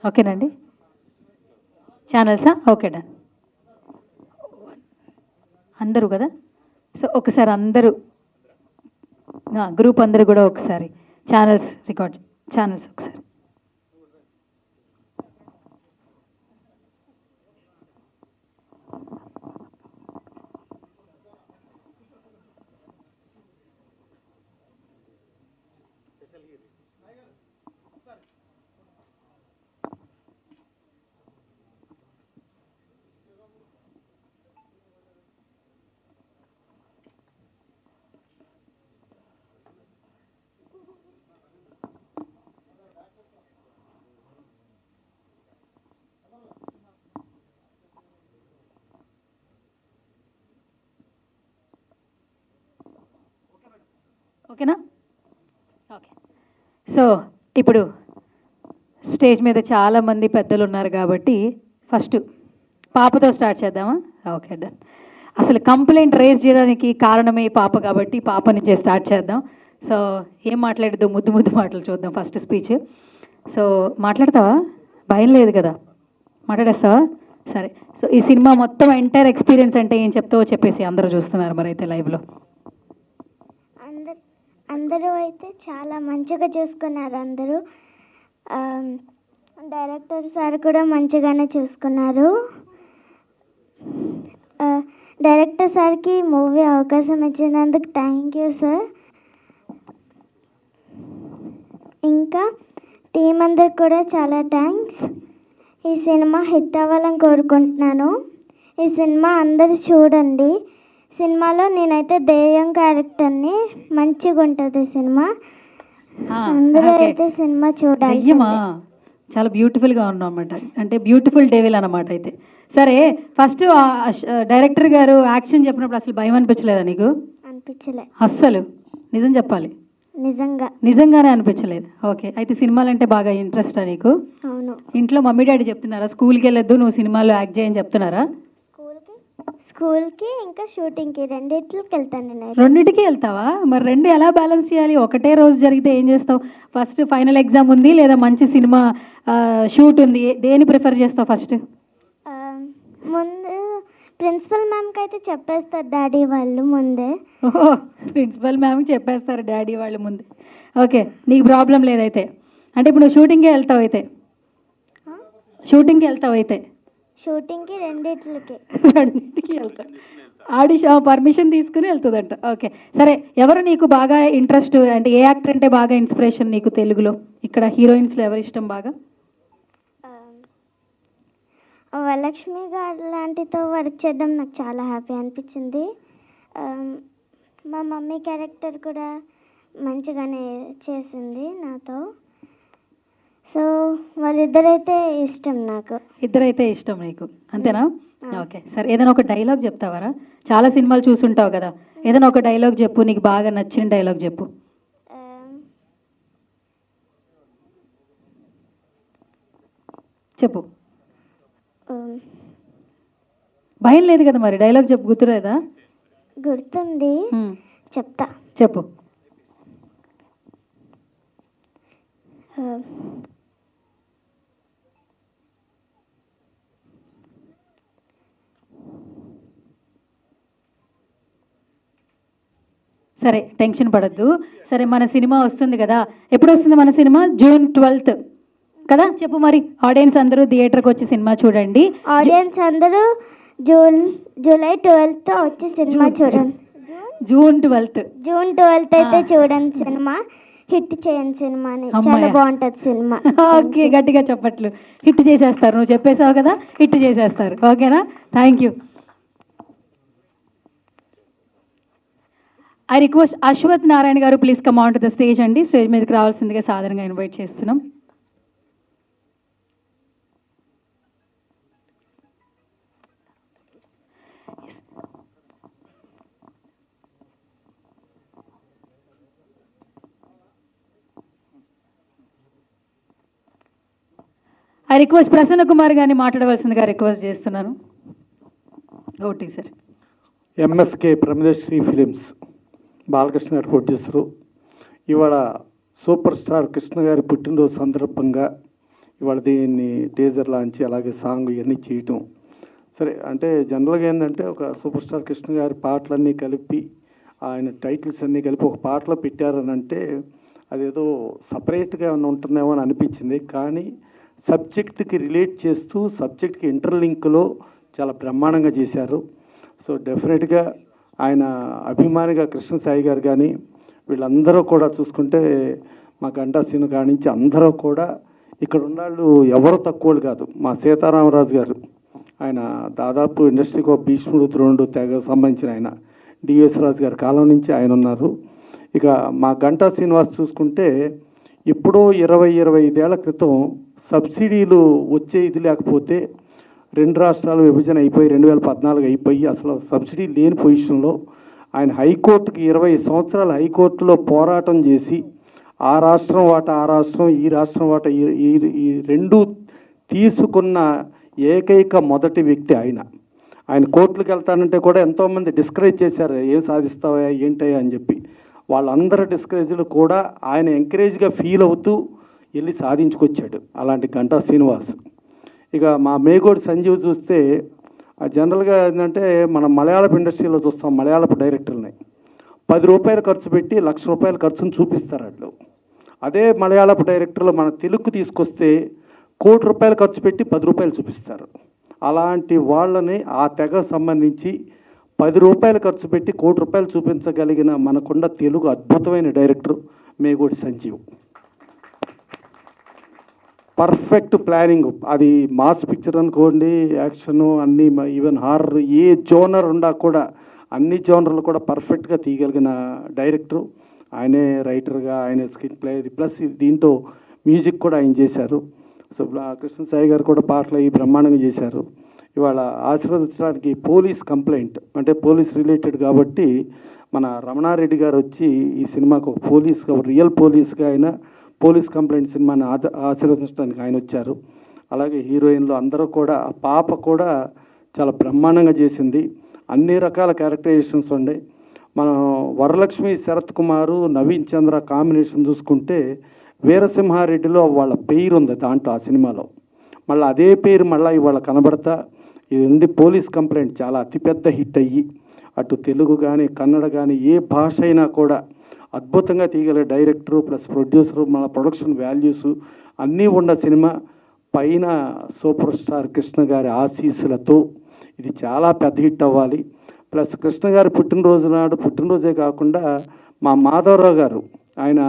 ఓకేనండి, ఛానల్సా? Okay, done. అందరూ కదా? సో ఒకసారి అందరూ గ్రూప్ అందరూ కూడా ఒకసారి ఛానల్స్ రికార్డ్ ఛానల్స్ ఒకసారి. ఓకేనా? ఓకే. సో ఇప్పుడు స్టేజ్ మీద చాలామంది పెద్దలు ఉన్నారు కాబట్టి ఫస్ట్ పాపతో స్టార్ట్ చేద్దామా? Okay, done. అసలు కంప్లైంట్ రేజ్ చేయడానికి కారణమే ఈ పాప కాబట్టి పాప నుంచే స్టార్ట్ చేద్దాం. సో ఏం మాట్లాడద్దు, ముద్దు ముద్దు మాటలు చూద్దాం ఫస్ట్ స్పీచ్. సో మాట్లాడతావా? భయం లేదు కదా? మాట్లాడేస్తావా? సరే. సో ఈ సినిమా మొత్తం ఎంటైర్ ఎక్స్పీరియన్స్ అంటే ఏం చెప్తావో చెప్పేసి అందరూ చూస్తున్నారు మరి అయితే లైవ్లో. అందరూ అయితే చాలా మంచిగా చూసుకున్నారు. అందరూ డైరెక్టర్ సార్ కూడా మంచిగానే చూసుకున్నారు. డైరెక్టర్ సార్కి మూవీ అవకాశం ఇచ్చినందుకు థ్యాంక్ యూ సార్. ఇంకా టీం అందరికి కూడా చాలా థ్యాంక్స్. ఈ సినిమా హిట్ అవ్వాలని కోరుకుంటున్నాను. ఈ సినిమా అందరూ చూడండి. సినిమాలో నేనైతే దెయ్యం క్యారెక్టర్ని, మంచిగా ఉంటుంది సినిమా. అందరూ అయితే సినిమా చూడాలి. చాలా బ్యూటిఫుల్గా ఉన్నాం అన్నమాట, అంటే బ్యూటిఫుల్ డేవిల్ అన్నమాట. అయితే సరే, ఫస్ట్ డైరెక్టర్ గారు యాక్షన్ చెప్పినప్పుడు అసలు భయం అనిపించలేదా నీకు? అనిపించలే. అస్సలు నిజం చెప్పాలి, నిజంగానే అనిపించలేదు. ఓకే, అయితే సినిమాలంటే బాగా ఇంట్రెస్టా నీకు? అవును. ఇంట్లో మమ్మీ డాడీ చెప్తున్నారా స్కూల్కి వెళ్ళొద్దు, నువ్వు సినిమాలో యాక్ట్ చేయని చెప్తున్నారా? స్కూల్కి ఇంకా షూటింగ్కి రెండింటికి వెళ్తాను నేను. రెండింటికి వెళ్తావా? మరి రెండు ఎలా బ్యాలెన్స్ చేయాలి? ఒకటే రోజు జరిగితే ఏం చేస్తావు? ఫస్ట్ ఫైనల్ ఎగ్జామ్ ఉంది లేదా మంచి సినిమా షూట్ ఉంది, దేని ప్రిఫర్ చేస్తావు ఫస్ట్? ముందు ప్రిన్సిపల్ మ్యామ్కి అయితే చెప్పేస్తారు డాడీ వాళ్ళు ముందే. ఓహో, ప్రిన్సిపల్ మ్యామ్ చెప్పేస్తారు డాడీ వాళ్ళు ముందే. ఓకే, నీకు ప్రాబ్లం లేదైతే. అంటే ఇప్పుడు నువ్వు షూటింగ్కి వెళ్తావు అయితే? షూటింగ్కి రెండింటికి వెళ్తావు. ఆడిషన్ పర్మిషన్ తీసుకుని వెళ్తుందంట. ఓకే, సరే. ఎవరు నీకు బాగా ఇంట్రెస్ట్, అంటే ఏ యాక్టర్ అంటే బాగా ఇన్స్పిరేషన్ నీకు తెలుగులో? ఇక్కడ హీరోయిన్స్లో ఎవరు ఇష్టం బాగా? వరలక్ష్మి గారు లాంటితో వర్క్ చేయడం నాకు చాలా హ్యాపీ అనిపించింది. మా మమ్మీ క్యారెక్టర్ కూడా మంచిగానే చేసింది నాతో. సో వాళ్ళిద్దరైతే ఇష్టం నాకు. ఇద్దరైతే ఇష్టం నీకు, అంతేనా? ఓకే, సరే. ఏదైనా ఒక డైలాగ్ చెప్తావరా? చాలా సినిమాలు చూసుంటావు కదా, ఏదైనా ఒక డైలాగ్ చెప్పు, నీకు బాగా నచ్చిన డైలాగ్ చెప్పు. చెప్పు. భయం లేదు కదా? మరి డైలాగ్ చెప్పు, గుర్తులేదా? గుర్తుంది, చెప్తా. చెప్పు. సరే, టెన్షన్ పడద్దు. సరే, మన సినిమా వస్తుంది కదా, ఎప్పుడు వస్తుంది మన సినిమా? June 12th కదా? చెప్పు మరి. ఆడియన్స్ అందరూ థియేటర్కి వచ్చి సినిమా చూడండి. ఆడియన్స్ అందరూ July 12th వచ్చి సినిమా చూడండి. June 12th అయితే చూడండి సినిమా. హిట్ చేయండి సినిమాని, చాలా బాగుంటుంది సినిమా. ఓకే, గట్టిగా చెప్పట్లు. హిట్ చేసేస్తారు, నువ్వు చెప్పేసావు కదా, హిట్ చేసేస్తారు. ఓకేనా? Thank you. I request Ashwath Narayana garu, please come on to the stage అండి. స్టేజ్ మీదకి రావాల్సిందిగా సాధారణంగా ఇన్వైట్ చేస్తున్నాం. ఐ రిక్వెస్ట్ ప్రసన్న కుమార్ గారిని మాట్లాడవలసిందిగా రిక్వెస్ట్ చేస్తున్నాను. ఓటీ sir. MSK Pramidasri films Balakrishna garu producer. ఇవాళ సూపర్ స్టార్ కృష్ణ గారి పుట్టినరోజు సందర్భంగా ఇవాళ దీన్ని టీజర్ లాంచి అలాగే సాంగ్ ఇవన్నీ చేయటం సరే. అంటే జనరల్గా ఏంటంటే ఒక సూపర్ స్టార్ కృష్ణ గారి పాటలన్నీ కలిపి ఆయన టైటిల్స్ అన్నీ కలిపి ఒక పాటలో పెట్టారని అంటే అదేదో సపరేట్గా ఏమైనా ఉంటుందేమో అని అనిపించింది. కానీ సబ్జెక్ట్కి రిలేట్ చేస్తూ సబ్జెక్ట్కి ఇంటర్లింక్లో చాలా బ్రహ్మాండంగా చేశారు. సో డెఫినెట్గా ఆయన అభిమానిగా కృష్ణ సాయి గారు కానీ వీళ్ళందరూ కూడా చూసుకుంటే మా గంటా సీను కాడి నుంచి అందరూ కూడా ఇక్కడ ఉన్నాళ్ళు ఎవరు తక్కువలు కాదు. మా సీతారామరాజు గారు ఆయన దాదాపు ఇండస్ట్రీకి ఒక భీష్ముడు ద్రోణుడు తెగ సంబంధించిన ఆయన డిఎస్ రాజు గారి కాలం నుంచి ఆయన ఉన్నారు. ఇక మా గంటా శ్రీనివాస్ చూసుకుంటే ఎప్పుడో 20-25 ఏళ్ల క్రితం సబ్సిడీలు వచ్చే ఇది లేకపోతే 2 రాష్ట్రాలు విభజన అయిపోయి 2014 అయిపోయి అసలు సబ్సిడీ లేని పొజిషన్లో ఆయన హైకోర్టుకి 20 సంవత్సరాలు హైకోర్టులో పోరాటం చేసి ఆ రాష్ట్రం వాటా ఆ రాష్ట్రం ఈ రాష్ట్రం వాటా ఈ రెండు తీసుకున్న ఏకైక మొదటి వ్యక్తి ఆయన కోర్టులకు వెళ్తానంటే కూడా ఎంతోమంది డిస్కరేజ్ చేశారు, ఏం సాధిస్తావా ఏంటయ్యా అని చెప్పి. వాళ్ళందరి డిస్కరేజ్లు కూడా ఆయన ఎంకరేజ్గా ఫీల్ అవుతూ వెళ్ళి సాధించుకొచ్చాడు అలాంటి గంటా శ్రీనివాస్. ఇక మా మేగోడి సంజీవ్ చూస్తే జనరల్గా ఏంటంటే మనం మలయాళపు ఇండస్ట్రీలో చూస్తాం, మలయాళపు డైరెక్టర్ని 10 రూపాయలు ఖర్చు పెట్టి 1,00,000 రూపాయల ఖర్చును చూపిస్తారు వాళ్ళు. అదే మలయాళపు డైరెక్టర్లు మన తెలుగు తీసుకొస్తే 1,00,00,000 రూపాయలు ఖర్చు పెట్టి 10 రూపాయలు చూపిస్తారు. అలాంటి వాళ్ళని ఆ తెగ సంబంధించి 10 రూపాయలు ఖర్చు పెట్టి 1,00,00,000 రూపాయలు చూపించగలిగిన మనకున్న తెలుగు అద్భుతమైన డైరెక్టర్ మేగోడి సంజీవ్. పర్ఫెక్ట్ ప్లానింగ్, అది మాస్ పిక్చర్ అనుకోండి, యాక్షను అన్నీ, ఈవెన్ హారర్ ఏ జోనర్ ఉండా కూడా అన్ని జోనర్లు కూడా పర్ఫెక్ట్గా తీయగలిగిన డైరెక్టరు. ఆయనే రైటర్గా ఆయనే స్క్రీన్ ప్లే, ప్లస్ దీంతో మ్యూజిక్ కూడా ఆయన చేశారు. సో కృష్ణ సాయి గారు కూడా పాటలు అవి బ్రహ్మాండంగా చేశారు. ఇవాళ ఆశీర్వదించడానికి పోలీస్ కంప్లైంట్ అంటే పోలీస్ రిలేటెడ్ కాబట్టి మన రమణారెడ్డి గారు వచ్చి ఈ సినిమాకు ఒక పోలీస్గా రియల్ పోలీస్గా ఆయన పోలీస్ కంప్లైంట్ సినిమాని ఆశీర్వదించడానికి ఆయన వచ్చారు. అలాగే హీరోయిన్లు అందరూ కూడా, ఆ పాప కూడా చాలా బ్రహ్మాండంగా చేసింది. అన్ని రకాల క్యారెక్టరైజేషన్స్ ఉన్నాయి. మనం వరలక్ష్మి శరత్ కుమారు నవీన్ చంద్ర కాంబినేషన్ చూసుకుంటే వీరసింహారెడ్డిలో వాళ్ళ పేరు ఉంది దాంట్లో ఆ సినిమాలో, మళ్ళీ అదే పేరు మళ్ళీ ఇవాళ కనబడతా ఇది ఉండి పోలీస్ కంప్లైంట్ చాలా అతిపెద్ద హిట్ అయ్యి అటు తెలుగు కానీ కన్నడ కానీ ఏ భాష అయినా కూడా అద్భుతంగా తీయగల డైరెక్టరు ప్లస్ ప్రొడ్యూసరు, మన ప్రొడక్షన్ వాల్యూస్ అన్నీ ఉన్న సినిమా పైన సూపర్ స్టార్ కృష్ణ గారి ఆశీస్సులతో ఇది చాలా పెద్ద హిట్ అవ్వాలి. ప్లస్ కృష్ణ గారి పుట్టినరోజు నాడు, పుట్టినరోజే కాకుండా మా మాధవరావు గారు ఆయన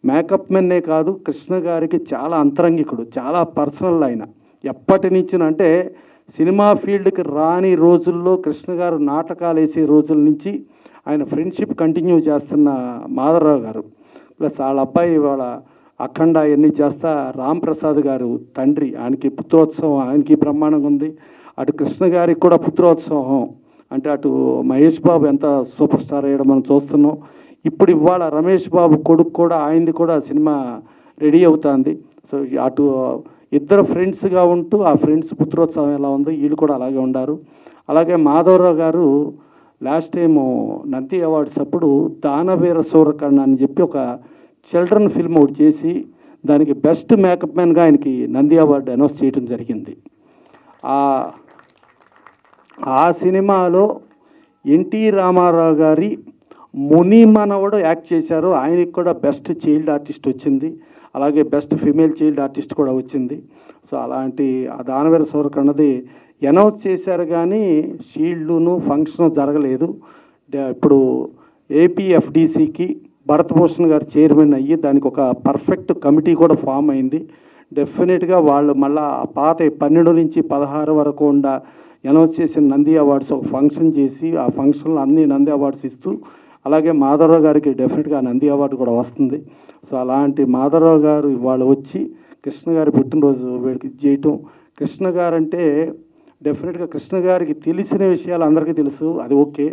మేకప్ మెన్నే కాదు, కృష్ణ గారికి చాలా అంతరంగికుడు, చాలా పర్సనల్. ఆయన ఎప్పటి నుంచి అంటే సినిమా ఫీల్డ్కి రాని రోజుల్లో కృష్ణ గారు నాటకాలు వేసే రోజుల నుంచి ఆయన ఫ్రెండ్షిప్ కంటిన్యూ చేస్తున్న మాధవరావు గారు. ప్లస్ వాళ్ళ అబ్బాయి వాళ్ళ అఖండ అవన్నీ చేస్తా రామ్ ప్రసాద్ గారు తండ్రి, ఆయనకి పుత్రోత్సవం ఆయనకి బ్రహ్మాండంగా ఉంది. అటు కృష్ణ గారికి కూడా పుత్రోత్సవం, అంటే అటు మహేష్ బాబు ఎంత సూపర్ స్టార్ అయ్యడం మనం చూస్తున్నాం. ఇప్పుడు ఇవాళ రమేష్ బాబు కొడుకు కూడా ఆయనది కూడా సినిమా రెడీ అవుతుంది. సో అటు ఇద్దరు ఫ్రెండ్స్గా ఉంటూ ఆ ఫ్రెండ్స్ పుత్రోత్సవం ఎలా ఉందో వీళ్ళు కూడా అలాగే ఉండారు. అలాగే మాధవరావు గారు లాస్ట్ టైము నంది అవార్డ్స్ అప్పుడు దానవీర సూరకర్ణ అని చెప్పి ఒక చిల్డ్రన్ ఫిల్మ్ ఒకటి చేసి దానికి బెస్ట్ మేకప్ మ్యాన్గా ఆయనకి నంది అవార్డు అనౌన్స్ చేయడం జరిగింది. ఆ సినిమాలో ఎన్టీ రామారావు గారి ముని మనవడు యాక్ట్ చేశారు, ఆయనకి కూడా బెస్ట్ చైల్డ్ ఆర్టిస్ట్ వచ్చింది, అలాగే బెస్ట్ ఫీమేల్ చైల్డ్ ఆర్టిస్ట్ కూడా వచ్చింది. సో అలాంటి ఆ దానవీర సూరకర్ణది అనౌన్స్ చేశారు కానీ షీల్డ్ను ఫంక్షన్ జరగలేదు. ఇప్పుడు ఏపీఎఫ్డిసికి భరతభూషణ్ గారు చైర్మన్ అయ్యి దానికి ఒక పర్ఫెక్ట్ కమిటీ కూడా ఫామ్ అయింది. డెఫినెట్గా వాళ్ళు మళ్ళీ ఆ పాత 12 నుంచి 16 వరకు ఉండ అనౌన్స్ చేసిన నంది అవార్డ్స్ ఒక ఫంక్షన్ చేసి ఆ ఫంక్షన్లో అన్ని నంది అవార్డ్స్ ఇస్తూ, అలాగే మాధవరావు గారికి డెఫినెట్గా నంది అవార్డు కూడా వస్తుంది. సో అలాంటి మాధవరావు గారు ఇవాళ వచ్చి కృష్ణ గారి పుట్టినరోజు వీడికి చేయటం, కృష్ణ గారు అంటే డెఫినెట్గా కృష్ణ గారికి తెలిసిన విషయాలు అందరికీ తెలుసు, అది ఓకే.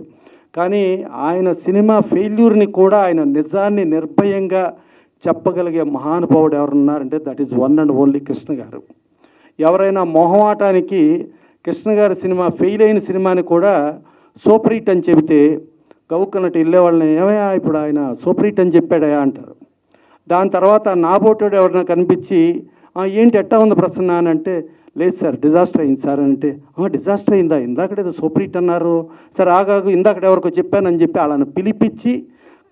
కానీ ఆయన సినిమా ఫెయిల్యూర్ని కూడా ఆయన నిజాన్ని నిర్భయంగా చెప్పగలిగే మహానుభావుడు ఎవరున్నారంటే that is one and only Krishna garu. ఎవరైనా మొహమాటానికి కృష్ణ గారి సినిమా ఫెయిల్ అయిన సినిమాని కూడా సూపర్ హిట్ అని చెబితే గౌకన్నట్టు వెళ్ళే వాళ్ళని ఏమయ్యా ఇప్పుడు ఆయన సూపర్ హిట్ అని చెప్పాడయా అంటారు. దాని తర్వాత నాబోటోడు ఎవరైనా కనిపించి ఏంటి ఎట్టా ఉంది ప్రసన్న అని అంటే, లేదు సార్ డిజాస్టర్ అయింది సార్ అంటే, డిజాస్టర్ అయిందా, ఇందాకడేదో సూపర్ హిట్ అన్నారు సార్, ఆగాగు ఇందాకడ ఎవరికో చెప్పానని చెప్పి వాళ్ళని పిలిపించి,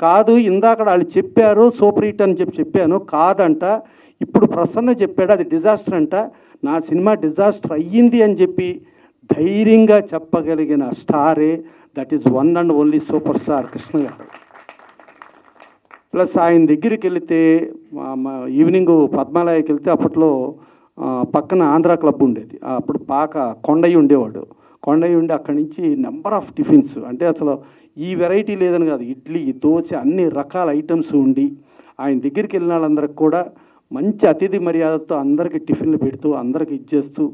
కాదు ఇందాకడ వాళ్ళు చెప్పారు సూపర్ హిట్ అని చెప్పాను, కాదంట ఇప్పుడు ప్రసన్న చెప్పాడు అది డిజాస్టర్ అంట, నా సినిమా డిజాస్టర్ అయ్యింది అని చెప్పి ధైర్యంగా చెప్పగలిగిన స్టారే, that is one and only super star Krishna garu. Plus ఆయన దగ్గరికి వెళితే ఈవినింగ్ పద్మాలయకి వెళ్తే అప్పట్లో పక్కన ఆంధ్ర క్లబ్ ఉండేది, అప్పుడు పాక కొండయ్య ఉండేవాడు. కొండయ్య ఉండి అక్కడి నుంచి నెంబర్ ఆఫ్ టిఫిన్స్, అంటే అసలు ఈ వెరైటీ లేదని కాదు, ఇడ్లీ దోశ అన్ని రకాల ఐటమ్స్ ఉండి ఆయన దగ్గరికి వెళ్ళిన వాళ్ళందరికి కూడా మంచి అతిథి మర్యాదతో అందరికీ టిఫిన్లు పెడుతూ అందరికి ఇచ్చేస్తూ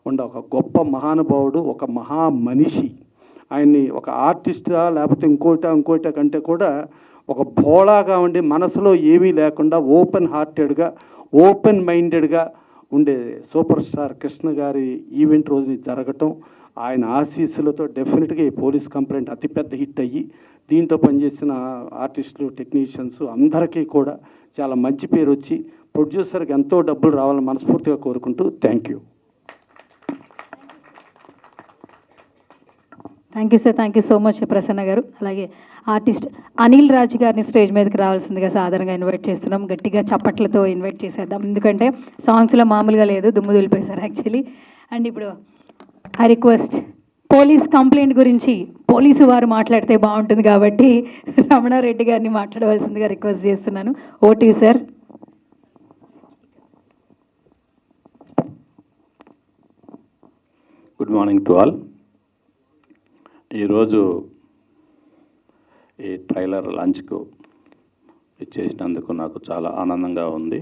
ఉండే ఒక గొప్ప మహానుభావుడు, ఒక మహా మనిషి. ఆయన్ని ఒక ఆర్టిస్టా లేకపోతే ఇంకోట కంటే కూడా ఒక భోళాగా ఉండి మనసులో ఏమీ లేకుండా ఓపెన్ హార్టెడ్గా ఓపెన్ మైండెడ్గా ఉండే సూపర్ స్టార్ కృష్ణ గారి ఈవెంట్ రోజుని జరగటం, ఆయన ఆశీస్సులతో డెఫినెట్గా ఈ పోలీస్ కంప్లైంట్ అతిపెద్ద హిట్ అయ్యి దీంట్లో పనిచేసిన ఆర్టిస్టులు టెక్నీషియన్స్ అందరికీ కూడా చాలా మంచి పేరు వచ్చి ప్రొడ్యూసర్కి ఎంతో డబ్బులు రావాలని మనస్ఫూర్తిగా కోరుకుంటూ thank you. Thank you sir, thank you so much Prasanna గారు. అలాగే ఆర్టిస్ట్ అనిల్ రాజ్ గారిని స్టేజ్ మీదకి రావాల్సిందిగా సాధారణంగా ఇన్వైట్ చేస్తున్నాం. గట్టిగా చప్పట్లతో ఇన్వైట్ చేసేద్దాం, ఎందుకంటే సాంగ్స్లో మామూలుగా లేదు, దుమ్ము దులిపేశారు యాక్చువల్లీ. అండ్ ఇప్పుడు ఐ రిక్వెస్ట్ పోలీస్ కంప్లైంట్ గురించి పోలీసు వారు మాట్లాడితే బాగుంటుంది కాబట్టి రమణారెడ్డి గారిని మాట్లాడవలసిందిగా రిక్వెస్ట్ చేస్తున్నాను. Vote sir. Good morning to all. ఈరోజు ఈ ట్రైలర్ లాంచ్కు ఇచ్చేసినందుకు నాకు చాలా ఆనందంగా ఉంది.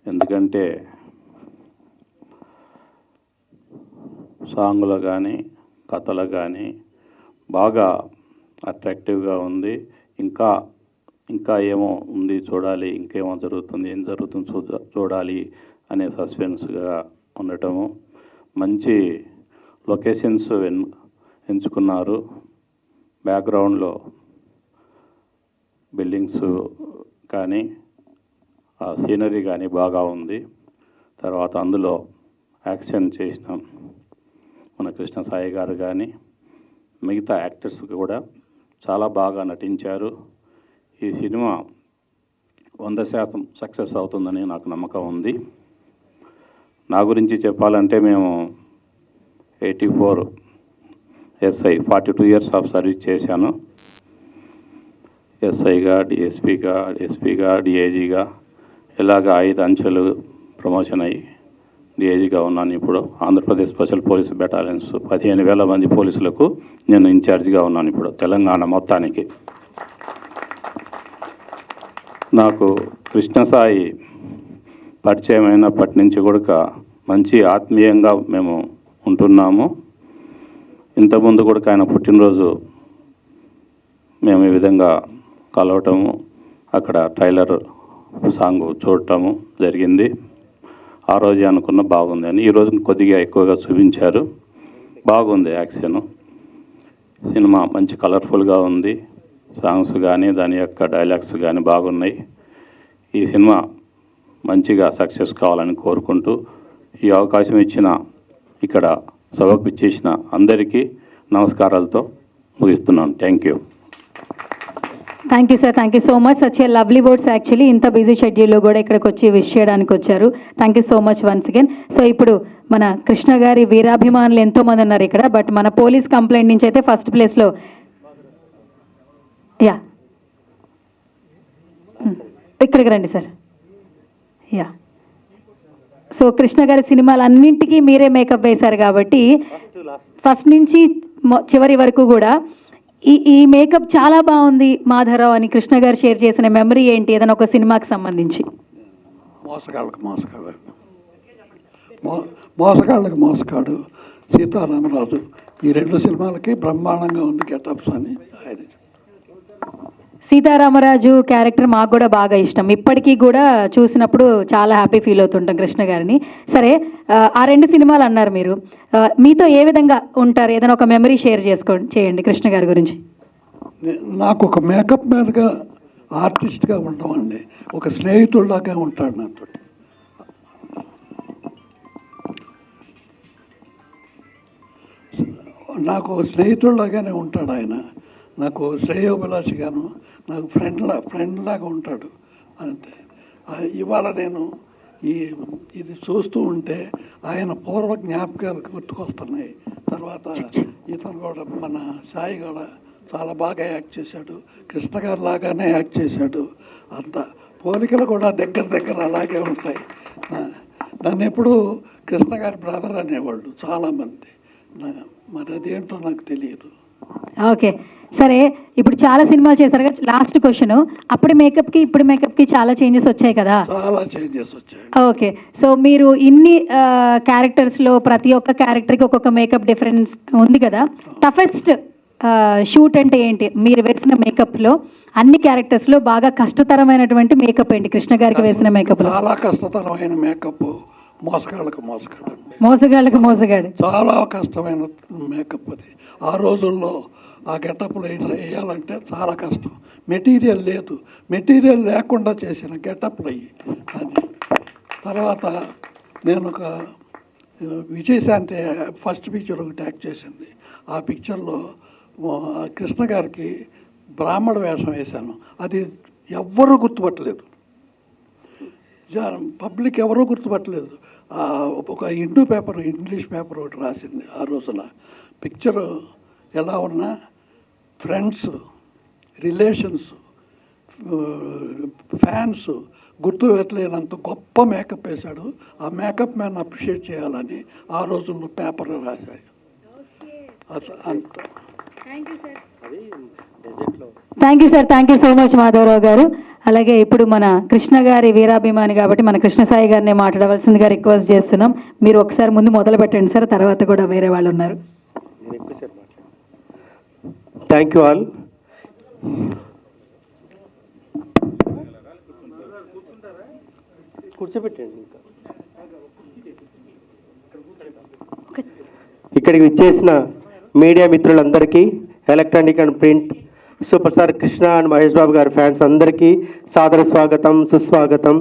ఎందుకంటే సాంగులు కానీ కథలు కానీ బాగా అట్రాక్టివ్గా ఉంది. ఇంకా ఏమో ఉంది చూడాలి, ఇంకేమో జరుగుతుంది, ఏం జరుగుతుంది చూడాలి అనే సస్పెన్స్గా ఉండటము, మంచి లొకేషన్స్ ఎంచుకున్నారు, బ్యాక్గ్రౌండ్లో బిల్డింగ్స్ కానీ ఆ సీనరీ కానీ బాగా ఉంది. తర్వాత అందులో యాక్షన్ చేసిన మన కృష్ణ సాయి గారు కానీ మిగతా యాక్టర్స్ కూడా చాలా బాగా నటించారు. ఈ సినిమా 100% సక్సెస్ అవుతుందని నాకు నమ్మకం ఉంది. నా గురించి చెప్పాలంటే మేము 84 SI 42 ఇయర్స్ ఆఫ్ సర్వీస్ చేశాను. ఎస్ఐగా, ఎస్పీగా, డిఐజీగా ఇలాగ 5 అంచెలు ప్రమోషన్ అయ్యి డిఐజీగా ఉన్నాను. ఇప్పుడు ఆంధ్రప్రదేశ్ స్పెషల్ పోలీస్ బెటాలియన్స్ 15,000 మంది పోలీసులకు నేను ఇన్ఛార్జిగా ఉన్నాను ఇప్పుడు తెలంగాణ మొత్తానికి. నాకు కృష్ణ సాయి పరిచయం అయినప్పటి నుంచి కూడా మంచి ఆత్మీయంగా మేము ఉంటున్నాము. ఇంతకుముందు కూడా ఆయన పుట్టినరోజు మేము ఈ విధంగా కలవటము, అక్కడ ట్రైలర్ సాంగ్ చూడటము జరిగింది. ఆ రోజే అనుకున్న బాగుంది అని. ఈరోజు కొద్దిగా ఎక్కువగా చూపించారు, బాగుంది యాక్షన్. సినిమా మంచి కలర్ఫుల్గా ఉంది, సాంగ్స్ కానీ దాని యొక్క డైలాగ్స్ కానీ బాగున్నాయి. ఈ సినిమా మంచిగా సక్సెస్ కావాలని కోరుకుంటూ ఈ అవకాశం ఇచ్చిన ఇక్కడ సభకు ఇచ్చేసిన అందరికీ నమస్కారాలతో ముగిస్తున్నాను. Thank you. Thank you sir, thank you so much. Such a lovely words. Actually ఇంత బిజీ షెడ్యూల్లో కూడా ఇక్కడికి వచ్చి విష్ చేయడానికి వచ్చారు. Thank you so much once again. So ఇప్పుడు మన కృష్ణ గారి వీరాభిమానులు ఎంతోమంది ఉన్నారు ఇక్కడ, బట్ మన పోలీస్ కంప్లైంట్ నుంచి అయితే ఫస్ట్ ప్లేస్లో ఇక్కడికి రండి సార్. సో కృష్ణ గారి సినిమాలన్నింటికీ మీరే మేకప్ వేశారు కాబట్టి ఫస్ట్ నుంచి చివరి వరకు కూడా ఈ మేకప్ చాలా బాగుంది మాధవరావు అని కృష్ణ గారు షేర్ చేసిన మెమరీ ఏంటి, ఏదైనా ఒక సినిమాకి సంబంధించి? మోసగాడు, సీతారామరాజు, ఈ 2 సినిమాలకి బ్రహ్మాండంగా ఉంది గెటప్స్ అని ఆయన. సీతారామరాజు క్యారెక్టర్ మాకు కూడా బాగా ఇష్టం, ఇప్పటికీ కూడా చూసినప్పుడు చాలా హ్యాపీ ఫీల్ అవుతుంటాం కృష్ణ గారిని. సరే, ఆ 2 సినిమాలు అన్నారు మీరు, మీతో ఏ విధంగా ఉంటారు, ఏదైనా ఒక మెమరీ షేర్ చేయండి కృష్ణ గారి గురించి. నాకు ఒక మేకప్ మ్యాన్గా ఆర్టిస్ట్గా ఉంటామండి, ఒక స్నేహితుడిలాగా ఉంటాడు నాతో. నాకు స్నేహితుడిలాగానే ఉంటాడు ఆయన. నాకు శ్రేయోభిలాషిగాను, నాకు ఫ్రెండ్ లాగా ఉంటాడు అంతే. ఇవాళ నేను ఇది చూస్తూ ఉంటే ఆయన పూర్వ జ్ఞాపకాలు గుర్తుకొస్తున్నాయి. తర్వాత ఇతను కూడా మన సాయి కూడా చాలా బాగా యాక్ట్ చేశాడు, కృష్ణ గారు లాగానే యాక్ట్ చేశాడు. అంత పోలికలు కూడా దగ్గర అలాగే ఉంటాయి. నన్ను ఎప్పుడు కృష్ణ గారి బ్రదర్ అనేవాళ్ళు చాలామంది. మరి అదేంటో నాకు తెలియదు. ఓకే, సరే. ఇప్పుడు చాలా సినిమాలు చేశారు కదా, లాస్ట్ క్వశ్చన్. అప్పుడు మేకప్కి ఇప్పుడు మేకప్కి చాలా చేంజెస్ వచ్చాయి కదా? చాలా చేంజెస్ వచ్చాయి. ఓకే, సో మీరు ఇన్ని క్యారెక్టర్స్లో ప్రతి ఒక్క క్యారెక్టర్కి ఒక్కొక్క మేకప్ డిఫరెన్స్ ఉంది కదా. టఫెస్ట్ షూట్ అంటే ఏంటి? మీరు వేసిన మేకప్లో అన్ని క్యారెక్టర్స్లో బాగా కష్టతరమైనటువంటి మేకప్ ఏంటి? కృష్ణ గారికి వేసిన మేకప్ చాలా కష్టతరమైన మేకప్ మోసగాళ్ళకు మోసగాడు చాలా కష్టమైన మేకప్ అది. ఆ రోజుల్లో ఆ గెటప్లు వేయాలంటే చాలా కష్టం. మెటీరియల్ లేదు, మెటీరియల్ లేకుండా చేసిన గెటప్లు అయ్యి అని. తర్వాత నేను ఒక విజయశాంతి ఫస్ట్ పిక్చర్ ఒకటి యాక్ట్ చేసింది. ఆ పిక్చర్లో కృష్ణ గారికి బ్రాహ్మణ వేషం వేశాను. అది ఎవ్వరూ గుర్తుపట్టలేదు, పబ్లిక్ ఎవరూ గుర్తుపట్టలేదు. ఒక ఇంగ్లీష్ పేపర్ ఒకటి రాసింది ఆ రోజున. పిక్చర్ ఎలా ఉన్నా ఫ్రెండ్స్, రిలేషన్స్, ఫ్యాన్స్ గుర్తు పెట్టలేనంత గొప్ప మేకప్ వేశాడు. ఆ మేకప్ మ్యాన్ అప్రిషియేట్ చేయాలని ఆ రోజుల్లో పేపర్లో రాశాయి. Thank you sir, thank you so much Madhava Rao garu. అలాగే ఇప్పుడు మన కృష్ణ గారి వీరాభిమాని కాబట్టి మన కృష్ణ సాయి గారిని మాట్లాడవలసిందిగా రిక్వెస్ట్ చేస్తున్నాం. మీరు ఒకసారి ముందు మొదలు పెట్టండి సార్, తర్వాత కూడా వేరే వాళ్ళు ఉన్నారు. Thank you all. కూర్చోబెట్టండి. ఇక్కడికి విచ్చేసిన మీడియా మిత్రులందరికీ, electronic and print, super star Krishna and Mahesh Babu గారి ఫ్యాన్స్ అందరికీ సాదర స్వాగతం, సుస్వాగతం.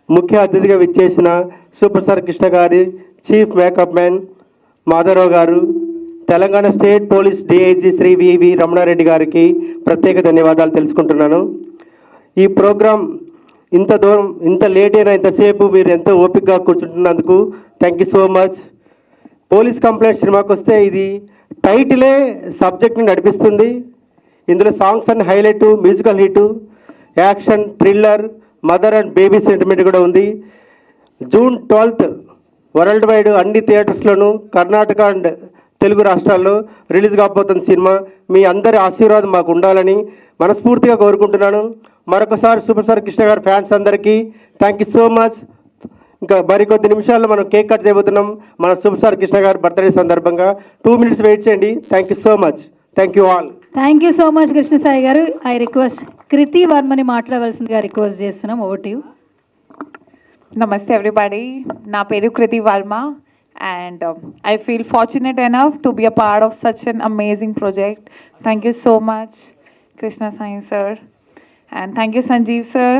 ముఖ్య అతిథిగా విచ్చేసిన సూపర్ స్టార్ కృష్ణ గారి chief makeup man Madhava Rao garu, Telangana state police DIG Shri VV Ramana Reddy గారికి ప్రత్యేక ధన్యవాదాలు తెలుసుకుంటున్నాను. ఈ ప్రోగ్రాం ఇంత దూరం, ఇంత లేట్ అయినా ఇంతసేపు మీరు ఎంతో ఓపికగా కూర్చుంటున్నందుకు thank you so much. Police complaint సినిమాకి వస్తే ఇది టైటిలే సబ్జెక్ట్ని నడిపిస్తుంది. ఇందులో సాంగ్స్ అన్ని highlight, musical hit, action, thriller, mother and baby sentiment కూడా ఉంది. జూన్ 12th వరల్డ్ వైడ్ అన్ని థియేటర్స్లోనూ కర్ణాటక అండ్ తెలుగు రాష్ట్రాల్లో రిలీజ్ కాబోతున్న సినిమా. మీ అందరి ఆశీర్వాదం మాకు ఉండాలని మనస్ఫూర్తిగా కోరుకుంటున్నాను. మరొకసారి సూపర్ స్టార్ కృష్ణ గారి ఫ్యాన్స్ అందరికీ థ్యాంక్ యూ సో మచ్. ఇంకా మరికొద్ది నిమిషాల్లో మనం కేక్ కట్ చేయబోతున్నాం మన సూపర్ స్టార్ కృష్ణ గారి బర్త్డే సందర్భంగా. 2 minutes వెయిట్ చేయండి. Thank you so much. Thank you all. Thank you so much Krishna Sai గారు. ఐ రిక్వెస్ట్ కృతి వర్మని మాట్లాడవలసిందిగా రిక్వెస్ట్ చేస్తున్నాం. Over to you. నమస్తే ఎవ్రీబడి, నా పేరు కృతి Varma and I feel fortunate enough to be a part of such an amazing project. Thank you so much Krishna Sai sir, and thank you Sanjeev sir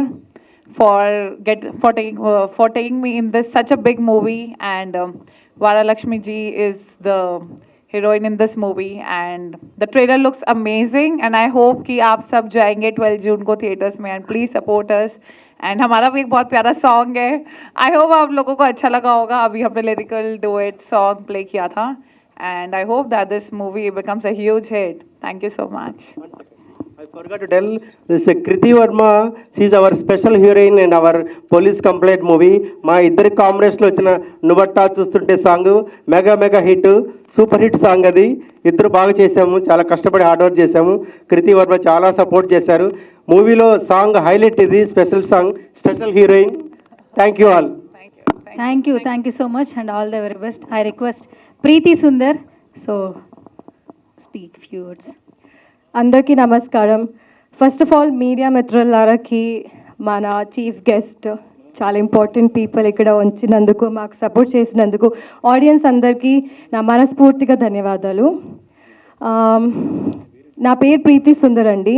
for taking me in this such a big movie. And Varalakshmi ji is the heroine in this movie and the trailer looks amazing and I hope कि आप सब जाएंगे 12 जून को theatres में and please support us. And हमारा भी एक बहुत प्यारा सॉन्ग है, आई होप आप लोगों को अच्छा लगा होगा. अभी हमने लिरिकल डुएट सॉन्ग प्ले किया था and I hope that this movie becomes a huge hit. Thank you so much. I forgot to tell, this Kriti Verma, she is our special heroine in our police complaint movie. మా ఇద్దరి కాంబినేషన్లో వచ్చిన నువ్వట్టా చూస్తుంటే song mega hit, super hit song. అది ఇద్దరు బాగా చేశాము, చాలా కష్టపడి హార్డ్ వర్క్ చేశాము. కృతి వర్మ చాలా సపోర్ట్ చేశారు. మూవీలో సాంగ్ హైలైట్, ఇది special song, special heroine. Thank you all. Thank you so much and all the very best. I request Preethi Sundar, so speak few words. అందరికీ నమస్కారం. ఫస్ట్ ఆఫ్ ఆల్ మీడియా మిత్రులారాకి, మన chief guest, చాలా important people ఇక్కడ వచ్చినందుకు, మాకు support చేసినందుకు, audience అందరికీ నా మనస్ఫూర్తిగా ధన్యవాదాలు. నా పేరు ప్రీతి సుందర్ అండి.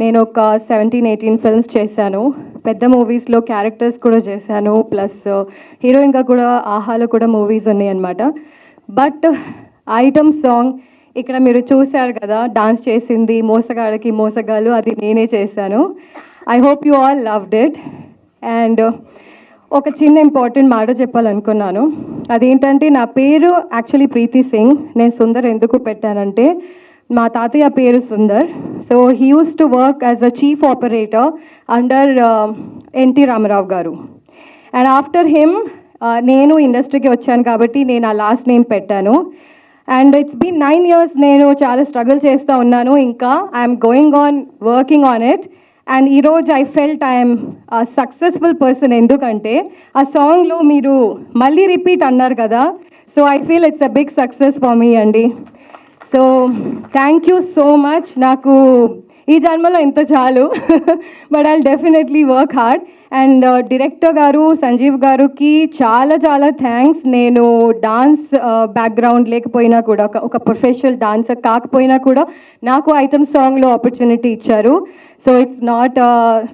నేను ఒక 17-18 ఫిల్మ్స్ చేశాను. పెద్ద మూవీస్లో క్యారెక్టర్స్ కూడా చేశాను, ప్లస్ హీరోయిన్గా కూడా ఆహాలో కూడా మూవీస్ ఉన్నాయి అన్నమాట. బట్ ఐటమ్ సాంగ్ ఇక్కడ మీరు చూశారు కదా డాన్స్ చేసింది మోసగాళ్ళకి మోసగాళ్ళు, అది నేనే చేశాను. I hope you all loved it. And ఒక చిన్న ఇంపార్టెంట్ మాట చెప్పాలనుకున్నాను. అదేంటంటే నా పేరు యాక్చువల్లీ ప్రీతి సింగ్. నేను సుందర్ ఎందుకు పెట్టానంటే మా తాతయ్య పేరు Sundar. So he uses to work as a chief operator under NT Rama Rao garu. And after him నేను ఇండస్ట్రీకి వచ్చాను కాబట్టి నేను ఆ లాస్ట్ నేమ్ పెట్టాను. అండ్ ఇట్స్ బీన్ 9 years నేను చాలా స్ట్రగుల్ చేస్తూ ఉన్నాను. ఇంకా I'm going on working on it. And ఈరోజు I felt I'm successful person. ఎందుకంటే ఆ సాంగ్లో మీరు మళ్ళీ రిపీట్ అన్నారు కదా, so I feel it's a big success for me అండి. So thank you so much. నాకు ఈ జన్మలో ఇంత చాలు, but I definitely work hard. And director garu Sanjeev గారికి చాలా చాలా థ్యాంక్స్. నేను డాన్స్ బ్యాక్గ్రౌండ్ లేకపోయినా కూడా, ఒక ప్రొఫెషనల్ డాన్సర్ కాకపోయినా కూడా నాకు ఐటమ్ సాంగ్లో ఆపర్చునిటీ ఇచ్చారు. So it's not a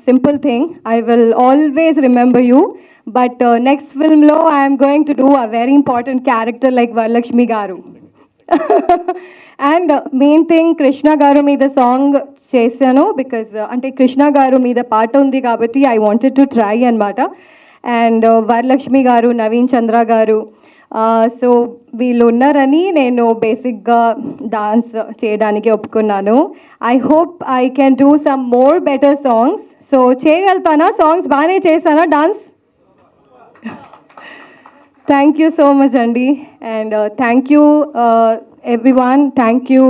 simple thing. I will always remember you. But next ఫిల్మ్లో I'm going to do a very important character like Varalakshmi garu. And main thing Krishna గారు మీద సాంగ్ చేశాను బికాజ్ అంటే కృష్ణ గారు మీద పాట ఉంది కాబట్టి ఐ వాంటెడ్ టు ట్రై అనమాట. అండ్ వరలక్ష్మి గారు, నవీన్ చంద్ర గారు, సో వీళ్ళు ఉన్నారని నేను బేసిక్గా డాన్స్ చేయడానికి ఒప్పుకున్నాను. I hope I can do some more better songs. So చేయగలుగుతానా? సాంగ్స్ బాగానే చేశానా dance? Thank you so much అండి. And thank you everyone. Thank you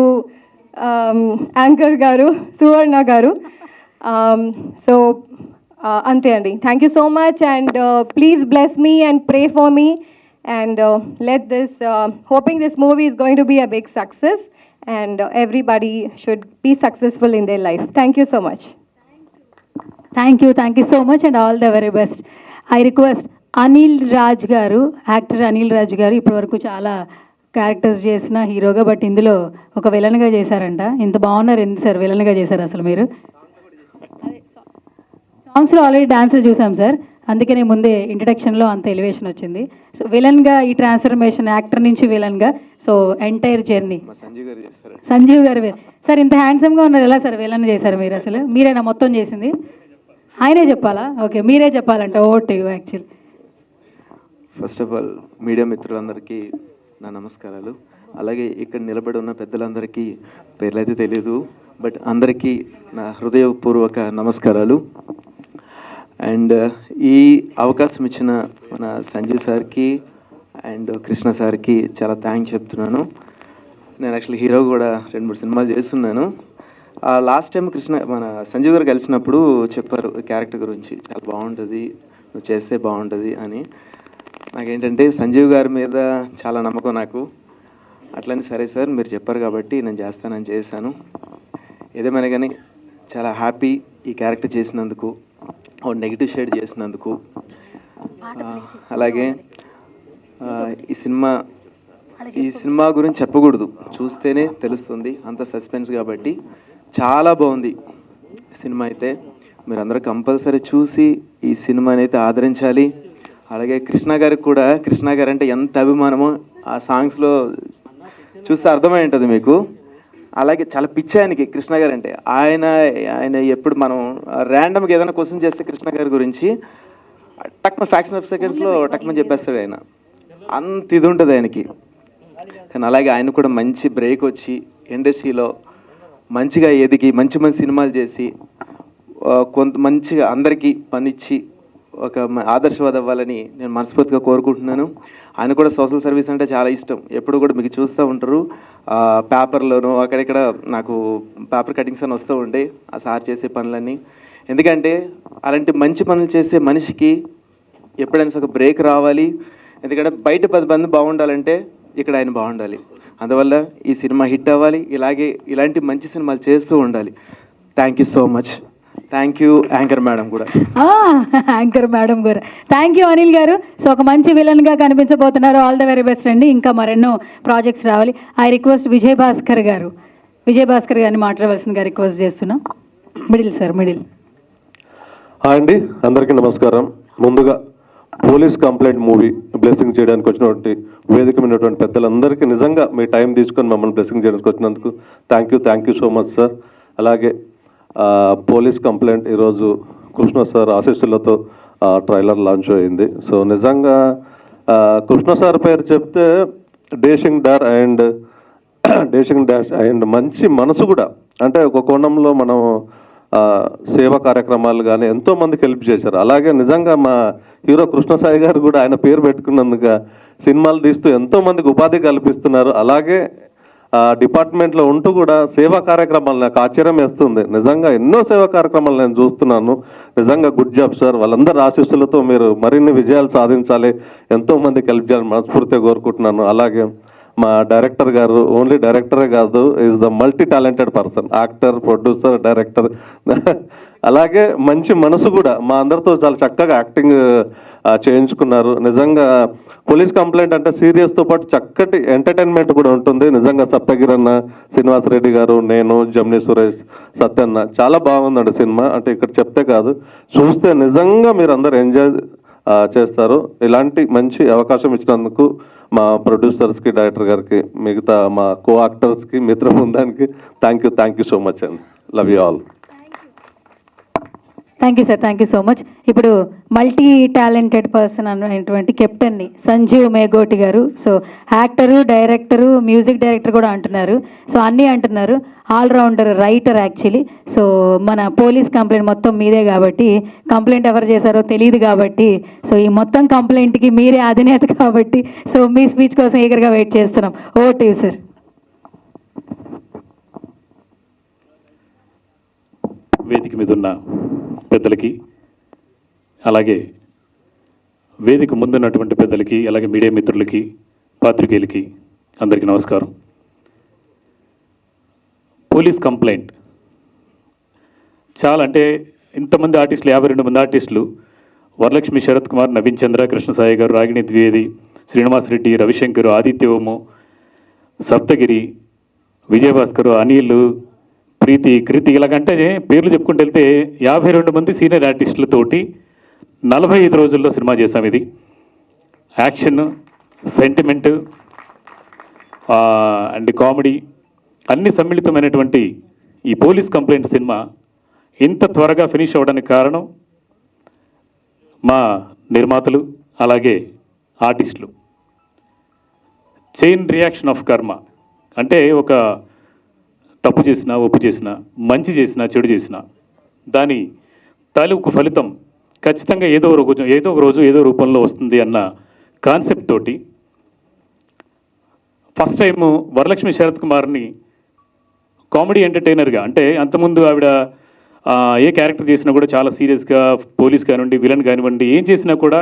anchor garu, Suvarna garu. So అంతే అండి. Thank you so much. And please bless me and pray for me. And let this, hoping this movie is going to be a big success and everybody should be successful in their life. Thank you so much. Thank you so much and all the very best. I request Anil Raj గారు, actor Anil Raj గారు ఇప్పటివరకు చాలా characters చేసిన హీరోగా, but ఇందులో ఒక విలన్గా చేశారంట. ఇంత బాగున్నారు ఎందుకు సార్ విలన్గా చేశారు అసలు మీరు? సాంగ్స్లో ఆల్రెడీ డాన్సులు చూసాం సార్, అందుకనే ముందే ఇంట్రడక్షన్లో అంత ఎలివేషన్ వచ్చింది. సో విలన్గా ఈ ట్రాన్స్ఫర్మేషన్ యాక్టర్ నుంచి విలన్గా, సో ఎంటైర్ జర్నీ సంజీవ్ గారు సార్ ఇంత హ్యాండ్సమ్గా ఉన్నారు, ఎలా సార్ విలన్ చేశారు మీరు? అసలు మీరేనా మొత్తం చేసింది? ఆయనే చెప్పాలా? ఓకే, మీరే చెప్పాలంట. ఓట్ you actually. First of all media మిత్రులందరికీ నా నమస్కారాలు. అలాగే ఇక్కడ నిలబడి ఉన్న పెద్దలందరికీ పేర్లైతే తెలియదు, బట్ అందరికీ నా హృదయపూర్వక నమస్కారాలు. అండ్ ఈ అవకాశం ఇచ్చిన మన సంజీవ్ సార్కి అండ్ కృష్ణ సార్కి చాలా థ్యాంక్స్ చెప్తున్నాను. నేను యాక్చువల్లీ హీరో కూడా 2-3 సినిమాలు చేస్తున్నాను. లాస్ట్ టైం మన సంజీవ్ గారు కలిసినప్పుడు చెప్పారు క్యారెక్టర్ గురించి, చాలా బాగుంటుంది, నువ్వు చేస్తే బాగుంటుంది అని. నాకేంటంటే సంజీవ్ గారి మీద చాలా నమ్మకం నాకు. అట్లని సరే సార్ మీరు చెప్పారు కాబట్టి నేను చేస్తానని చేశాను. ఏదేమైనా కానీ చాలా హ్యాపీ ఈ క్యారెక్టర్ చేసినందుకు, నెగిటివ్ షేడ్ చేసినందుకు. అలాగే ఈ సినిమా గురించి చెప్పకూడదు, చూస్తేనే తెలుస్తుంది, అంత సస్పెన్స్ కాబట్టి చాలా బాగుంది సినిమా. అయితే మీరందరూ కంపల్సరీ చూసి ఈ సినిమాని అయితే ఆదరించాలి. అలాగే కృష్ణ గారికి కూడా, కృష్ణ గారు అంటే ఎంత అభిమానమో ఆ సాంగ్స్లో చూస్తే అర్థమై ఉంటుంది మీకు. అలాగే చాలా పిచ్చి ఆయనకి కృష్ణ గారు అంటే. ఆయన ఎప్పుడు మనం ర్యాండమ్గా ఏదైనా క్వశ్చన్ చేస్తే కృష్ణ గారి గురించి టక్మ ఫ్యాక్షన్ ఆఫ్ సెకండ్స్లో టక్మని చెప్పేస్తాడు ఆయన, అంత ఇది ఉంటుంది ఆయనకి. కానీ అలాగే ఆయన కూడా మంచి బ్రేక్ వచ్చి ఇండస్ట్రీలో మంచిగా ఎదిగి మంచి మంచి సినిమాలు చేసి కొంత మంచిగా అందరికీ పనిచ్చి ఒక ఆదర్శవాద అవ్వాలని నేను మనస్ఫూర్తిగా కోరుకుంటున్నాను. ఆయన కూడా సోషల్ సర్వీస్ అంటే చాలా ఇష్టం. ఎప్పుడు కూడా మీకు చూస్తూ ఉంటారు పేపర్లోనూ అక్కడిక్కడ నాకు పేపర్ కటింగ్స్ అని వస్తూ ఉండే ఆ సార్ చేసే పనులన్నీ. ఎందుకంటే అలాంటి మంచి పనులు చేసే మనిషికి ఎప్పుడైనా ఒక బ్రేక్ రావాలి. ఎందుకంటే బయట 10 మంది బాగుండాలంటే ఇక్కడ ఆయన బాగుండాలి. అందువల్ల ఈ సినిమా హిట్ అవ్వాలి, ఇలాంటి మంచి సినిమాలు చేస్తూ ఉండాలి. Thank you so much. Thank you anchor madam కూడా. యాంకర్ మేడం గారు థ్యాంక్ యూ అనిల్ గారు. సో ఒక మంచి విలన్గా కనిపించబోతున్నారు. ఆల్ ద వెరీ బెస్ట్ అండి. ఇంకా మరెన్నో ప్రాజెక్ట్స్ రావాలి. ఐ రిక్వెస్ట్ విజయ్ భాస్కర్ గారిని మాట్లాడవలసిందిగా రిక్వెస్ట్ చేస్తున్నాం. Middle sir, middle. హాయ్ అండి, అందరికీ నమస్కారం. ముందుగా పోలీస్ కంప్లైంట్ మూవీ బ్లెస్సింగ్ చేయడానికి వచ్చినటువంటి వేదిక ఉన్నటువంటి పెద్దలందరికీ నిజంగా మీ టైం తీసుకొని మమ్మల్ని బ్లెస్సింగ్ చేయడానికి వచ్చినందుకు thank you so much sir. అలాగే పోలీస్ కంప్లైంట్ ఈరోజు కృష్ణ సార్ ఆశీస్సులతో ట్రైలర్ లాంచ్ అయింది. సో నిజంగా కృష్ణ సార్ పేరు చెప్తే డేషింగ్ డాష్ అండ్ మంచి మనసు కూడా, అంటే ఒక కోణంలో మనం సేవా కార్యక్రమాలు కానీ ఎంతోమందికి హెల్ప్ చేశారు. అలాగే నిజంగా మా హీరో కృష్ణసాయి గారు కూడా ఆయన పేరు పెట్టుకున్నందుకు సినిమాలు తీస్తూ ఎంతోమందికి ఉపాధి కల్పిస్తున్నారు. అలాగే డిపార్ట్మెంట్లో ఉంటూ కూడా సేవా కార్యక్రమాలు నాకు ఆశ్చర్యం వేస్తుంది. నిజంగా ఎన్నో సేవా కార్యక్రమాలు నేను చూస్తున్నాను. నిజంగా గుడ్ జాబ్ సార్. వాళ్ళందరి ఆశీస్సులతో మీరు మరిన్ని విజయాలు సాధించాలి, ఎంతోమందికి హెల్ప్ చేయాలని మనస్ఫూర్తిగా కోరుకుంటున్నాను. అలాగే మా డైరెక్టర్ గారు ఓన్లీ డైరెక్టరే కాదు, is the multi talented person, actor, producer, director. అలాగే మంచి మనసు కూడా, మా అందరితో చాలా చక్కగా యాక్టింగ్ చేయించుకున్నారు. నిజంగా పోలీస్ కంప్లైంట్ అంటే సీరియస్తో పాటు చక్కటి ఎంటర్టైన్మెంట్ కూడా ఉంటుంది. నిజంగా సప్తగిరన్న, శ్రీనివాస్ రెడ్డి గారు, నేను, జమ్ని సురేష్, సత్యన్న, చాలా బాగుందండి సినిమా. అంటే ఇక్కడ చెప్తే కాదు, చూస్తే నిజంగా మీరు అందరు ఎంజాయ్ చేస్తారు. ఇలాంటి మంచి అవకాశం ఇచ్చినందుకు మా ప్రొడ్యూసర్స్కి, డైరెక్టర్ గారికి, మిగతా మా కో యాక్టర్స్కి, మిత్ర బృందానికి థ్యాంక్ యూ సో మచ్ అండి. Love you all. Thank you sir, thank you so much. ఇప్పుడు మల్టీ టాలెంటెడ్ పర్సన్ అనేటువంటి కెప్టెన్ని సంజీవ్ మేగోటి గారు. So actor, director, music director కూడా అంటున్నారు. సో అన్నీ అంటున్నారు. All rounder writer actually. సో మన పోలీస్ కంప్లైంట్ మొత్తం మీదే కాబట్టి, కంప్లైంట్ ఎవరు చేశారో తెలియదు కాబట్టి, సో ఈ మొత్తం కంప్లైంట్కి మీరే అధినేత కాబట్టి, సో మీ స్పీచ్ కోసం ఈగర్గా వెయిట్ చేస్తున్నాం. Over to you sir. వేదిక మీద ఉన్న పెద్దలకి, అలాగే వేదిక ముందున్నటువంటి పెద్దలకి, అలాగే మీడియా మిత్రులకి, పాత్రికేయులకి అందరికీ నమస్కారం. పోలీస్ కంప్లైంట్ చాలా, అంటే ఇంతమంది ఆర్టిస్టులు, 52 మంది ఆర్టిస్టులు, వరలక్ష్మి, శరత్ కుమార్, నవీన్ చంద్ర, కృష్ణసాయి గారు, రాగిణి ద్వివేది, శ్రీనివాస్ రెడ్డి, రవిశంకర్, ఆదిత్యవము, సప్తగిరి, విజయభాస్కర్, అనిల్, ప్రీతి, కృతి, ఇలాగంటే పేర్లు చెప్పుకుంటూ వెళ్తే 52 మంది సీనియర్ ఆర్టిస్టులతోటి 45 రోజుల్లో సినిమా చేశాం. ఇది యాక్షన్, సెంటిమెంట్ అండ్ కామెడీ అన్ని సమ్మిళితమైనటువంటి ఈ పోలీస్ కంప్లైంట్ సినిమా ఇంత త్వరగా ఫినిష్ అవ్వడానికి కారణం మా నిర్మాతలు, అలాగే ఆర్టిస్టులు. చైన్ రియాక్షన్ ఆఫ్ కర్మ అంటే, ఒక తప్పు చేసినా, ఒప్పు చేసినా, మంచి చేసినా, చెడు చేసినా, దాని తాలూకు ఫలితం ఖచ్చితంగా ఏదో ఒక రోజు ఏదో రూపంలో వస్తుంది అన్న కాన్సెప్ట్ తోటి ఫస్ట్ టైము వరలక్ష్మి శరత్ కుమార్ని కామెడీ ఎంటర్టైనర్గా, అంటే అంతకుముందు ఆవిడ ఏ క్యారెక్టర్ చేసినా కూడా చాలా సీరియస్గా, పోలీస్ కానివ్వండి, విలన్ కానివ్వండి, ఏం చేసినా కూడా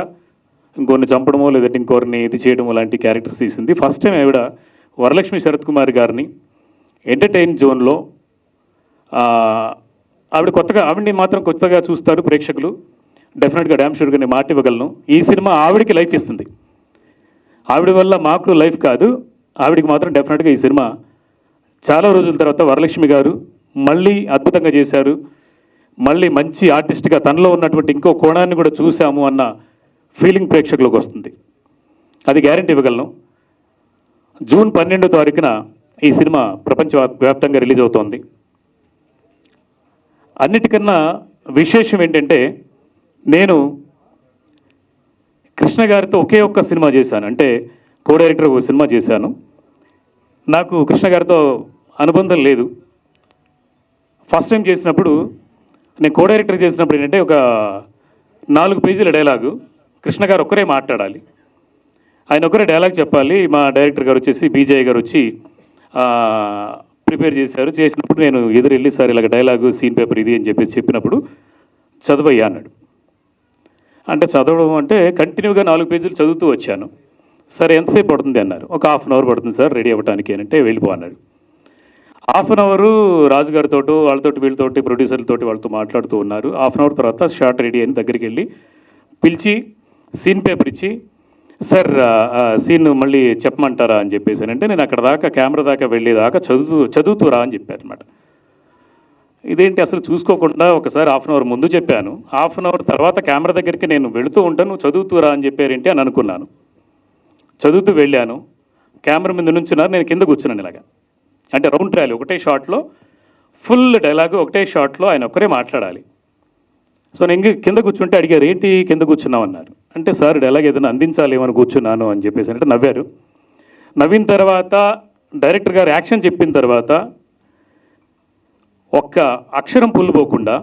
ఇంకొన్ని చంపడమో లేదంటే ఇంకొకరిని ఇది చేయడమో లాంటి క్యారెక్టర్స్ తీసింది. ఫస్ట్ టైం ఆవిడ వరలక్ష్మి శరత్ కుమార్ గారిని ఎంటర్టైన్ జోన్లో ఆవిడని మాత్రం కొత్తగా చూస్తారు ప్రేక్షకులు. డెఫినెట్గా డ్యామ్ షూర్గా నేను మాట ఇవ్వగలను, ఈ సినిమా ఆవిడికి లైఫ్ ఇస్తుంది. ఆవిడ వల్ల మాకు లైఫ్ కాదు, ఆవిడికి మాత్రం డెఫినెట్గా ఈ సినిమా చాలా రోజుల తర్వాత వరలక్ష్మి గారు మళ్ళీ అద్భుతంగా చేశారు, మళ్ళీ మంచి ఆర్టిస్ట్గా తనలో ఉన్నటువంటి ఇంకో కోణాన్ని కూడా చూసాము అన్న ఫీలింగ్ ప్రేక్షకులకు వస్తుంది. అది గ్యారెంటీ ఇవ్వగలను. జూన్ 12వ తారీఖున ఈ సినిమా ప్రపంచవ్యాప్తంగా రిలీజ్ అవుతోంది. అన్నిటికన్నా విశేషం ఏంటంటే, నేను కృష్ణ గారితో ఒకే ఒక్క సినిమా చేశాను, అంటే కో డైరెక్టర్ ఒక సినిమా చేశాను. నాకు కృష్ణ గారితో అనుబంధం లేదు. ఫస్ట్ టైం చేసినప్పుడు, నేను కో డైరెక్టర్ చేసినప్పుడు ఏంటంటే, ఒక 4 పేజీల డైలాగు కృష్ణ గారు ఒక్కరే మాట్లాడాలి, ఆయన ఒకరే డైలాగ్ చెప్పాలి. మా డైరెక్టర్ గారు వచ్చేసి బీజయ్ గారు వచ్చి ప్రిపేర్ చేసినప్పుడు నేను ఎదురు వెళ్ళి, సార్ ఇలాగ డైలాగు సీన్ పేపర్ ఇది అని చెప్పినప్పుడు చదవయ్యా అన్నాడు. అంటే చదవడం అంటే కంటిన్యూగా 4 పేజీలు చదువుతూ వచ్చాను. సరే ఎంతసేపు పడుతుంది అన్నారు. ఒక 1/2 అవర్ పడుతుంది సార్ రెడీ అవ్వడానికి అని అంటే, వెళ్ళిపో అన్నాడు. 1/2 అవరు రాజుగారితో, వీళ్ళతోటి ప్రొడ్యూసర్లతోటి వాళ్ళతో మాట్లాడుతూ ఉన్నారు. 1/2 అవర్ తర్వాత షార్ట్ రెడీ అని దగ్గరికి వెళ్ళి పిలిచి సీన్ పేపర్ ఇచ్చి, సార్ సీన్ మళ్ళీ చెప్పమంటారా అని చెప్పేసి అంటే, నేను అక్కడ దాకా కెమెరా దాకా వెళ్ళేదాకా చదువుతూ రా అని చెప్పారు అనమాట. ఇదేంటి అసలు చూసుకోకుండా ఒకసారి హాఫ్ అన్ అవర్ ముందు చెప్పాను, హాఫ్ అన్ అవర్ తర్వాత కెమెరా దగ్గరికి నేను వెళుతూ ఉంటాను, నువ్వు చదువుతూరా అని చెప్పారేంటి అని అనుకున్నాను. చదువుతూ వెళ్ళాను, కెమెరా మీద నుంచున్నారు, నేను కింద కూర్చున్నాను ఇలాగా. అంటే రౌండ్ ట్రయల్ ఒకటే షాట్లో ఫుల్ డైలాగ్ ఒకటే షాట్లో ఆయన ఒక్కరే మాట్లాడాలి. సో నేను కింద కూర్చుంటే అడిగారు ఏంటి కింద కూర్చున్నావు అన్నారు. అంటే సార్ డైలాగ్ ఏదైనా అందించాలి ఏమని కూర్చున్నాను అని చెప్పేసి అంటే నవ్వారు. నవ్విన తర్వాత డైరెక్టర్ గారు యాక్షన్ చెప్పిన తర్వాత ఒక్క అక్షరం పుల్లిపోకుండా,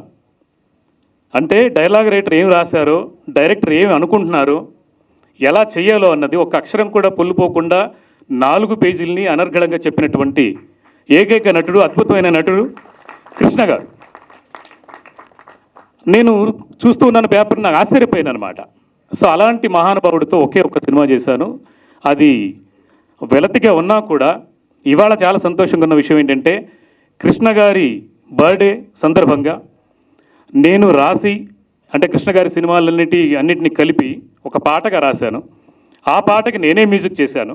అంటే డైలాగ్ రైటర్ ఏం రాశారో డైరెక్టర్ ఏమి అనుకుంటున్నారో ఎలా చేయాలో అన్నది ఒక్క అక్షరం కూడా పుల్లిపోకుండా 4 పేజీలని అనర్గళంగా చెప్పినటువంటి ఏకైక నటుడు, అద్భుతమైన నటుడు కృష్ణ గారు. నేను చూస్తూ ఉన్నాను పేపర్, నాకు ఆశ్చర్యపోయాను అనమాట. సో అలాంటి మహానుభావుడితో ఒకే ఒక్క సినిమా చేశాను. అది వెలతిగా ఉన్నా కూడా ఇవాళ చాలా సంతోషంగా ఉన్న విషయం ఏంటంటే కృష్ణ గారి బర్త్డే సందర్భంగా నేను రాసి, అంటే కృష్ణ గారి అన్నిటినీ కలిపి ఒక పాటగా రాశాను. ఆ పాటకి నేనే మ్యూజిక్ చేశాను.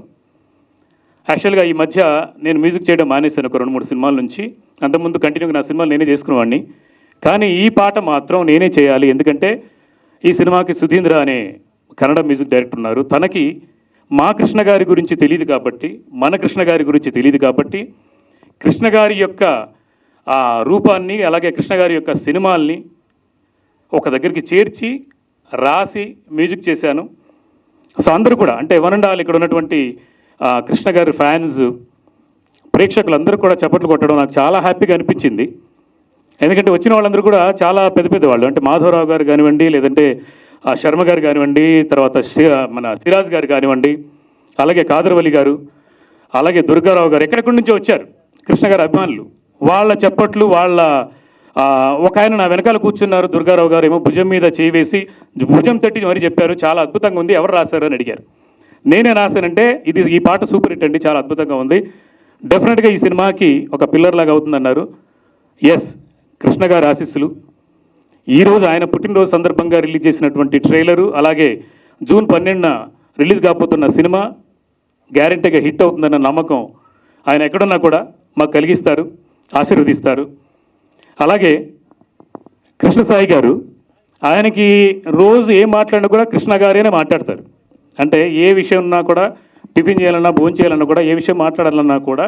యాక్చువల్గా ఈ మధ్య నేను మ్యూజిక్ చేయడం మానేశాను ఒక 2-3 సినిమాల నుంచి. అంతకుముందు కంటిన్యూగా నా సినిమాలు నేనే చేసుకునేవాడిని. కానీ ఈ పాట మాత్రం నేనే చేయాలి, ఎందుకంటే ఈ సినిమాకి సుధీంద్ర అనే కన్నడ మ్యూజిక్ డైరెక్టర్ ఉన్నారు. తనకి మా కృష్ణ గారి గురించి తెలియదు కాబట్టి, మన కృష్ణ గారి గురించి తెలియదు కాబట్టి, కృష్ణ గారి యొక్క ఆ రూపాన్ని అలాగే కృష్ణ గారి యొక్క సినిమాల్ని ఒక దగ్గరికి చేర్చి రాసి మ్యూజిక్ చేశాను. సో అందరూ కూడా అంటే వన్ అండ్ ఆల్ ఇక్కడ ఉన్నటువంటి కృష్ణ గారి ఫ్యాన్స్ ప్రేక్షకులందరూ కూడా చప్పట్లు కొట్టడం నాకు చాలా హ్యాపీగా అనిపించింది. ఎందుకంటే వచ్చిన వాళ్ళందరూ కూడా చాలా పెద్ద పెద్ద వాళ్ళు, అంటే మాధవరావు గారు కానివ్వండి, లేదంటే శర్మ గారు కానివ్వండి, తర్వాత మన సిరాజ్ గారు కానివ్వండి, అలాగే కాదర్వలి గారు, అలాగే దుర్గారావు గారు, ఎక్కడెక్కడి నుంచో వచ్చారు కృష్ణ గారి అభిమానులు. వాళ్ళ చప్పట్లు, వాళ్ళ ఒక ఆయన నా వెనకాల కూర్చున్నారు, దుర్గారావు గారు ఏమో భుజం మీద చేయి వేసి భుజం తట్టి మరి చెప్పారు చాలా అద్భుతంగా ఉంది, ఎవరు రాశారు అని అడిగారు. నేనే రాశానంటే ఈ పాట సూపర్ హిట్ అండి, చాలా అద్భుతంగా ఉంది, డెఫినెట్గా ఈ సినిమాకి ఒక పిల్లర్ లాగా అవుతుందన్నారు. ఎస్, కృష్ణ గారి ఆశీస్సులు. ఈరోజు ఆయన పుట్టినరోజు సందర్భంగా రిలీజ్ చేసినటువంటి ట్రైలరు, అలాగే జూన్ 12న రిలీజ్ కాబోతున్న సినిమా గ్యారెంటీగా హిట్ అవుతుందన్న నమ్మకం ఆయన ఎక్కడున్నా కూడా మాకు కలిగిస్తారు, ఆశీర్వదిస్తారు. అలాగే కృష్ణసాయి గారు, ఆయనకి రోజు ఏం మాట్లాడినా కూడా కృష్ణ గారేనే మాట్లాడతారు. అంటే ఏ విషయం ఉన్నా కూడా, టిఫిన్ చేయాలన్నా భోజనం చేయాలన్నా కూడా, ఏ విషయం మాట్లాడాలన్నా కూడా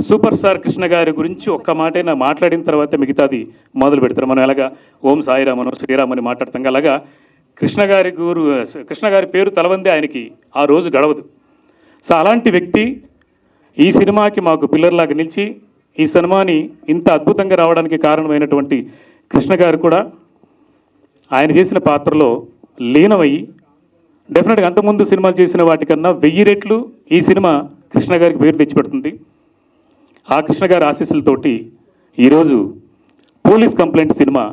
సూపర్ స్టార్ కృష్ణ గారి గురించి ఒక్క మాటైనా మాట్లాడిన తర్వాత మిగతాది మొదలు పెడతారు. మనం ఎలాగా ఓం సాయిరామనో శ్రీరామని మాట్లాడతాం, అలాగా కృష్ణ గారి పేరు తలవందే ఆయనకి ఆ రోజు గడవదు. సో అలాంటి వ్యక్తి ఈ సినిమాకి మాకు పిల్లర్లాగా నిలిచి ఈ సినిమాని ఇంత అద్భుతంగా రావడానికి కారణమైనటువంటి కృష్ణ గారు కూడా ఆయన చేసిన పాత్రలో లీనమయ్యి డెఫినెట్గా అంతకుముందు సినిమాలు చేసిన వాటికన్నా 1000 రెట్లు ఈ సినిమా కృష్ణ గారికి పేరు తెచ్చిపెడుతుంది. ఆ కృష్ణ గారి ఆశీస్సులతోటి ఈరోజు పోలీస్ కంప్లైంట్ సినిమా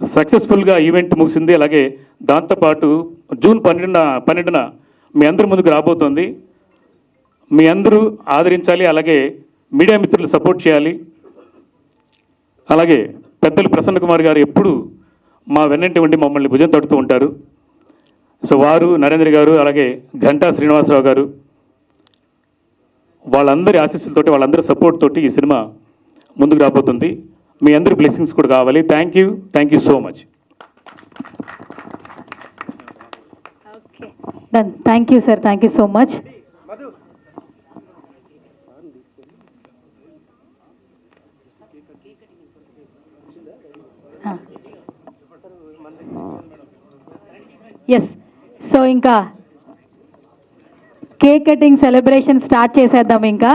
సక్సెస్ఫుల్గా ఈవెంట్ ముగిసింది. అలాగే దాంతోపాటు జూన్ 12న మీ అందరి ముందుకు రాబోతోంది. మీ అందరూ ఆదరించాలి, అలాగే మీడియా మిత్రులు సపోర్ట్ చేయాలి. అలాగే పెద్దలు ప్రసన్న కుమార్ గారు ఎప్పుడు మా వెన్నంటి ఉండి మమ్మల్ని భుజం తడుతూ ఉంటారు. సో వారు, నరేంద్ర గారు, అలాగే ఘంటా శ్రీనివాసరావు గారు, వాళ్ళందరి ఆశీస్సులతోటి, వాళ్ళందరి సపోర్ట్ తోటి ఈ సినిమా ముందుకు రాబోతుంది. మీ అందరి బ్లెస్సింగ్స్ కూడా కావాలి. Thank you so much. Done. Thank you sir, thank you so much. Yes, so ఇంకా కేక్ కటింగ్ సెలబ్రేషన్ స్టార్ట్ చేసేద్దాం. ఇంకా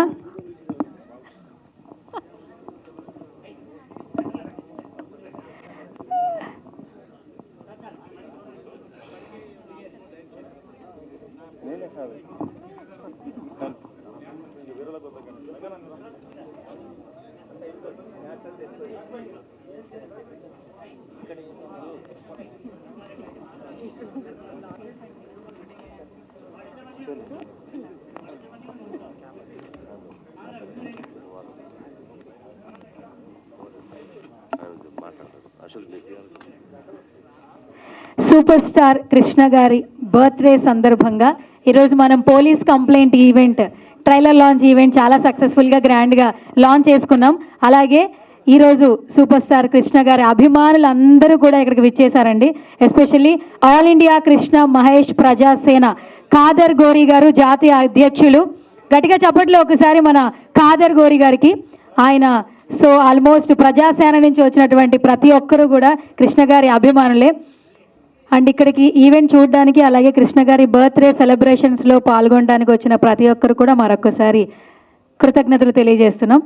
సూపర్ స్టార్ కృష్ణ గారి బర్త్డే సందర్భంగా ఈరోజు మనం police complaint event, trailer launch event చాలా సక్సెస్ఫుల్గా గ్రాండ్గా లాంచ్ చేసుకున్నాం. అలాగే ఈరోజు సూపర్ స్టార్ కృష్ణ గారి అభిమానులు అందరూ కూడా ఇక్కడికి విచ్చేశారండి. Especially all India Krishna Mahesh Prajasena Khadar Gori garu జాతీయ అధ్యక్షులు. గట్టిగా చప్పట్లో ఒకసారి మన ఖాదర్ గోరి గారికి. ఆయన సో ఆల్మోస్ట్ ప్రజాసేన నుంచి వచ్చినటువంటి ప్రతి ఒక్కరూ కూడా కృష్ణ గారి అభిమానులే. అండ్ ఇక్కడికి ఈవెంట్ చూడడానికి అలాగే కృష్ణ గారి బర్త్డే సెలబ్రేషన్స్లో పాల్గొనడానికి వచ్చిన ప్రతి ఒక్కరు కూడా మరొకసారి కృతజ్ఞతలు తెలియజేస్తున్నాం.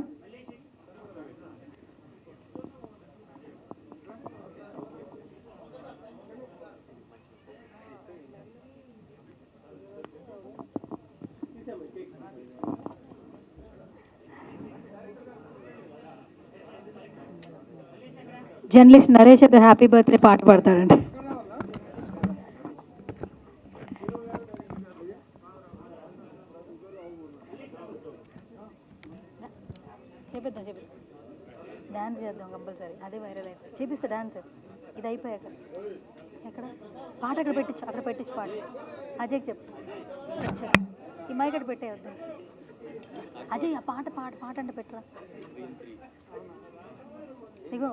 జర్నలిస్ట్ నరేష్ అయితే హ్యాపీ బర్త్డే పాట పాడతాడండి. డాన్స్ చేద్దాం కంపల్సరీ, అదే వైరల్ అయితే చేపిస్తా డాన్స్. ఇది అయిపోయాక ఎక్కడ పాట అక్కడ పెట్టించు పాట. అజయ్ చెప్పు ఈ మైక్ అక్కడ పెట్టేయద్దు. అజయ్ ఆ పాట అంటే పెట్టరా. ఇగో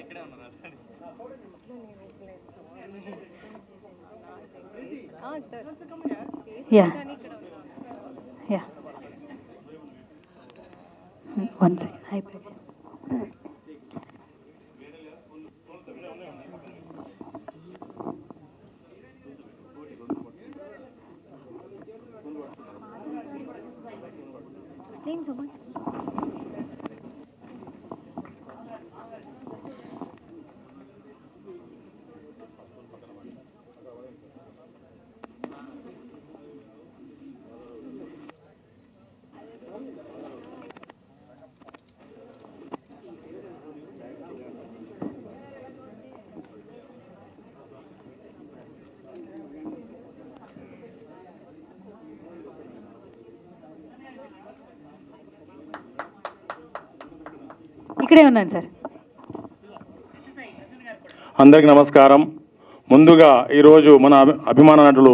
ఇక్కడే ఉన్నారు. Yeah. One second. Hi, Prakash. Name someone. ఇక్కడే ఉన్నాను సార్. అందరికీ నమస్కారం. ముందుగా ఈరోజు మన అభిమాన నటులు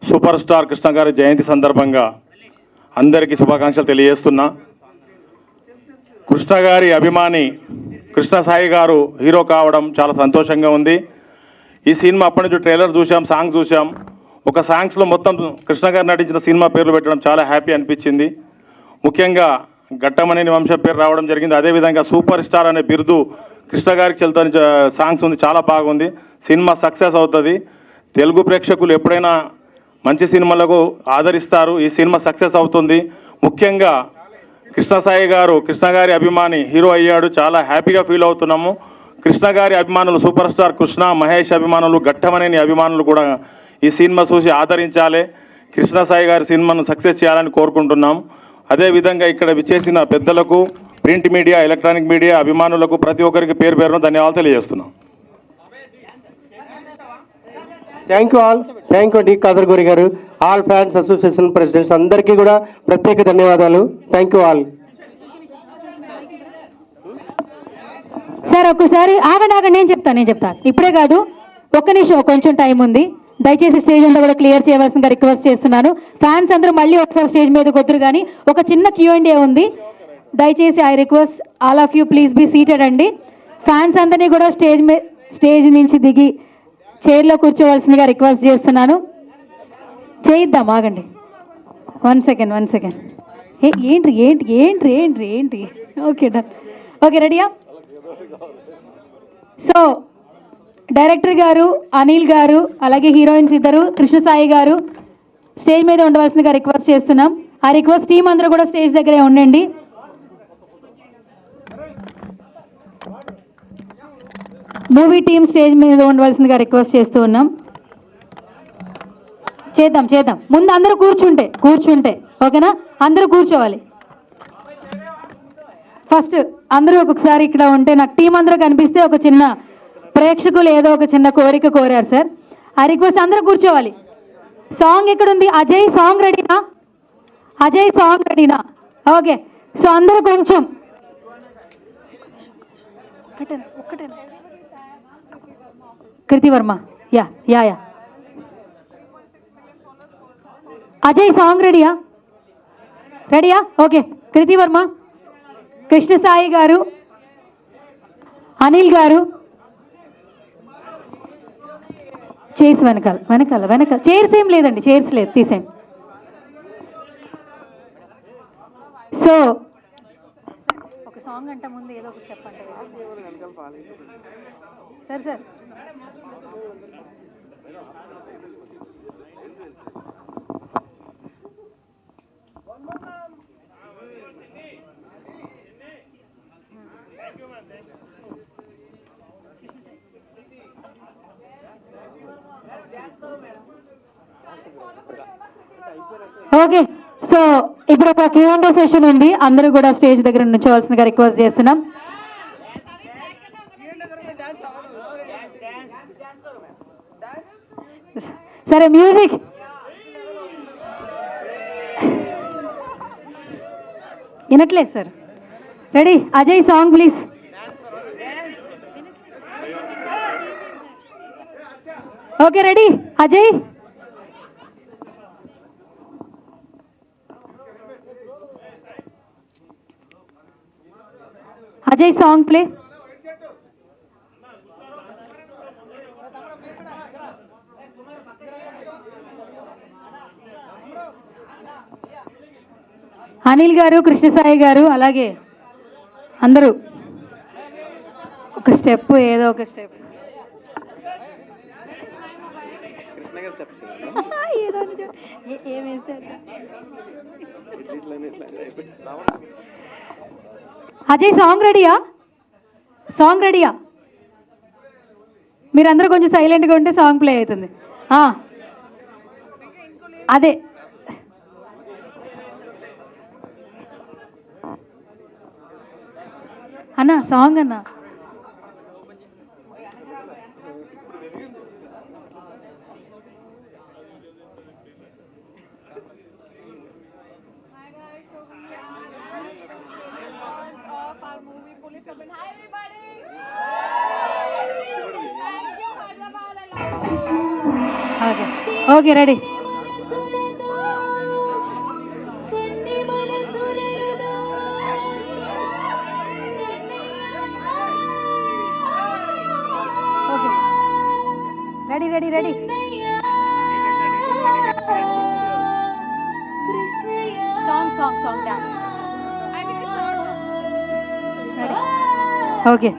సూపర్ స్టార్ కృష్ణ గారి జయంతి సందర్భంగా అందరికీ శుభాకాంక్షలు తెలియజేస్తున్నా. కృష్ణ గారి అభిమాని కృష్ణ సాయి గారు హీరో కావడం చాలా సంతోషంగా ఉంది. ఈ సినిమా అప్పటి నుంచి ట్రైలర్ చూసాం, సాంగ్ చూసాం. ఒక సాంగ్స్లో మొత్తం కృష్ణ గారు నటించిన సినిమా పేర్లు పెట్టడం చాలా హ్యాపీ అనిపించింది. ముఖ్యంగా ఘట్టమనేని వంశం పేరు రావడం జరిగింది. అదేవిధంగా సూపర్ స్టార్ అనే బిరుదు కృష్ణ గారికి చెల్తాని సాంగ్స్ ఉంది, చాలా బాగుంది. సినిమా సక్సెస్ అవుతుంది. తెలుగు ప్రేక్షకులు ఎప్పుడైనా మంచి సినిమాలకు ఆదరిస్తారు. ఈ సినిమా సక్సెస్ అవుతుంది. ముఖ్యంగా కృష్ణ సాయి గారు కృష్ణ గారి అభిమాని హీరో అయ్యాడు, చాలా హ్యాపీగా ఫీల్ అవుతున్నాము. కృష్ణ గారి అభిమానులు సూపర్ స్టార్ కృష్ణ మహేష్ అభిమానులు ఘట్టమనేని అభిమానులు కూడా ఈ సినిమా చూసి ఆదరించాలి. కృష్ణ సాయి గారి సినిమాను సక్సెస్ చేయాలని కోరుకుంటున్నాం. అదేవిధంగా ఇక్కడ విచ్చేసిన పెద్దలకు, ప్రింట్ మీడియా, ఎలక్ట్రానిక్ మీడియా అభిమానులకు ప్రతి ఒక్కరికి పేరు పేరున ధన్యవాదాలు తెలియజేస్తున్నాం. Thank you D Khader Gori గారు. ఆల్ ఫ్యాన్స్ అసోసియేషన్ ప్రెసిడెంట్స్ అందరికీ కూడా ప్రత్యేక ధన్యవాదాలు. Thank you all. సార్ ఒక్కసారి ఆగండి, నేను చెప్తాను. ఇప్పుడే కాదు, ఒక్క నిమిషం, కొంచెం టైం ఉంది. దయచేసి స్టేజ్ అంతా కూడా క్లియర్ చేయవలసిందిగా రిక్వెస్ట్ చేస్తున్నాను. ఫ్యాన్స్ అందరూ మళ్ళీ ఒకసారి స్టేజ్ మీదకి వద్దురు, కానీ ఒక చిన్న Q&A ఉంది. దయచేసి I request all of you please be seated అండి. ఫ్యాన్స్ అందరినీ కూడా స్టేజ్ నుంచి దిగి చైర్లో కూర్చోవలసిందిగా రిక్వెస్ట్ చేస్తున్నాను. చేయిద్దాం, ఆగండి. One second. ఏంటి ఓకే డన్. ఓకే రెడీయా? సో డైరెక్టర్ గారు, అనిల్ గారు, అలాగే హీరోయిన్స్ ఇద్దరు, కృష్ణ సాయి గారు స్టేజ్ మీద ఉండవలసిందిగా రిక్వెస్ట్ చేస్తున్నాం. ఆ రిక్వెస్ట్ టీం అందరూ కూడా స్టేజ్ దగ్గరే ఉండండి. మూవీ టీం స్టేజ్ మీద ఉండవలసిందిగా రిక్వెస్ట్ చేస్తూ ఉన్నాం. చేద్దాం. ముందు అందరూ కూర్చుంటే ఓకేనా? అందరూ కూర్చోవాలి. ఫస్ట్ అందరూ ఒక్కొక్కసారి ఇక్కడ ఉంటే నాకు టీం అందరూ కనిపిస్తే ఒక చిన్న ప్రేక్షకులు ఏదో ఒక చిన్న కోరిక కోరారు సార్. ఆ రిక్వెస్ట్ అందరూ కూర్చోవాలి. సాంగ్ ఎక్కడుంది? అజయ్ సాంగ్ రెడీనా? అజయ్ సాంగ్ రెడీనా? ఓకే, సో అందరూ కొంచెం Kriti Varma, ya ya ya. Ajay song రెడీయా? రెడీయా? ఓకే, కృతి వర్మ, కృష్ణ సాయి గారు, అనిల్ గారు, చైర్స్ వెనకాల వెనకాల వెనకాల. చైర్స్ ఏం లేదండి, చైర్స్ లేదు, తీసేయండి. సో ఒక సాంగ్ అంట ముందు ఏదో ఒక స్టెప్ అంటే సార్ సార్ ఓకే, సో ఇప్పుడు ఒక Q&A సెషన్ ఉంది. అందరూ కూడా స్టేజ్ దగ్గర నుంచోవాల్సిందిగా రిక్వెస్ట్ చేస్తున్నాం. సరే, మ్యూజిక్ వినట్లేదు sir. Ready? Ajay song please. Okay, ready? Ajay Ajay song play. Anil గారు, కృష్ణసాయి గారు, అలాగే అందరూ ఒక స్టెప్, ఏదో ఒక స్టెప్. అజయ్ సాంగ్ రెడీయా? సాంగ్ రెడీయా? మీరందరూ కొంచెం సైలెంట్గా ఉంటే సాంగ్ ప్లే అవుతుంది. అదే అన్నా సాంగ్ అన్నా. Okay okay, ready? Okay, ready ready ready. Song song song dance. Ready? Okay.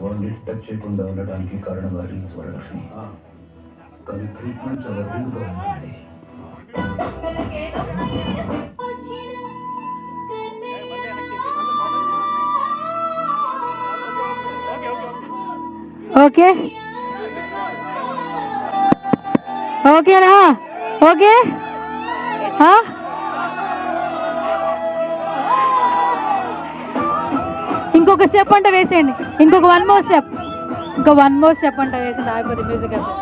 వాడిని టచ్ చేయకుండా ఉండడానికి కారణం రీల్స్ వరలక్ష్మి. కానీ ట్రీట్మెంట్ చాలా రూడ్గా ఉంటుంది. ఓకే ఓకేనా? ఓకే, ఇంకొక స్టెప్ అంటే వేసేయండి. ఇంకొక వన్ మోర్ స్టెప్ అంటే వేసేయండి. అయిపోతుంది మ్యూజిక్ అంటే.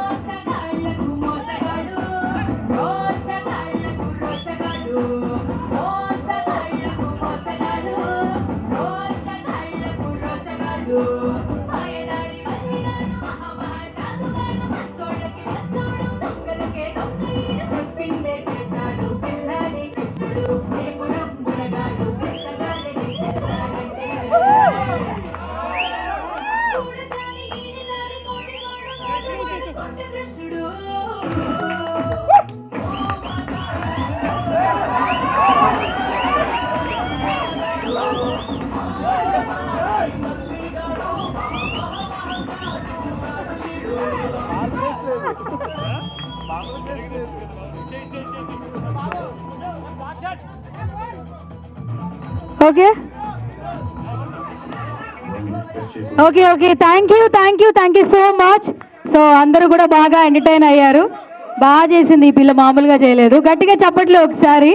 Okay okay okay thank you so much. So అందరూ కూడా బాగా ఎంటర్టైన్ అయ్యారు. బాగా చేసింది ఈ పిల్ల, మామూలుగా చేయలేదు. గట్టిగా చప్పట్లు ఒకసారి.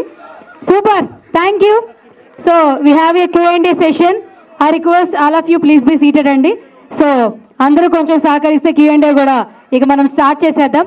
Super, thank you. So we have a Q&A session. I request all of you please be seated అండి. సో అందరూ కొంచెం సహకరిస్తే Q&A కూడా ఇక మనం స్టార్ట్ చేసేద్దాం.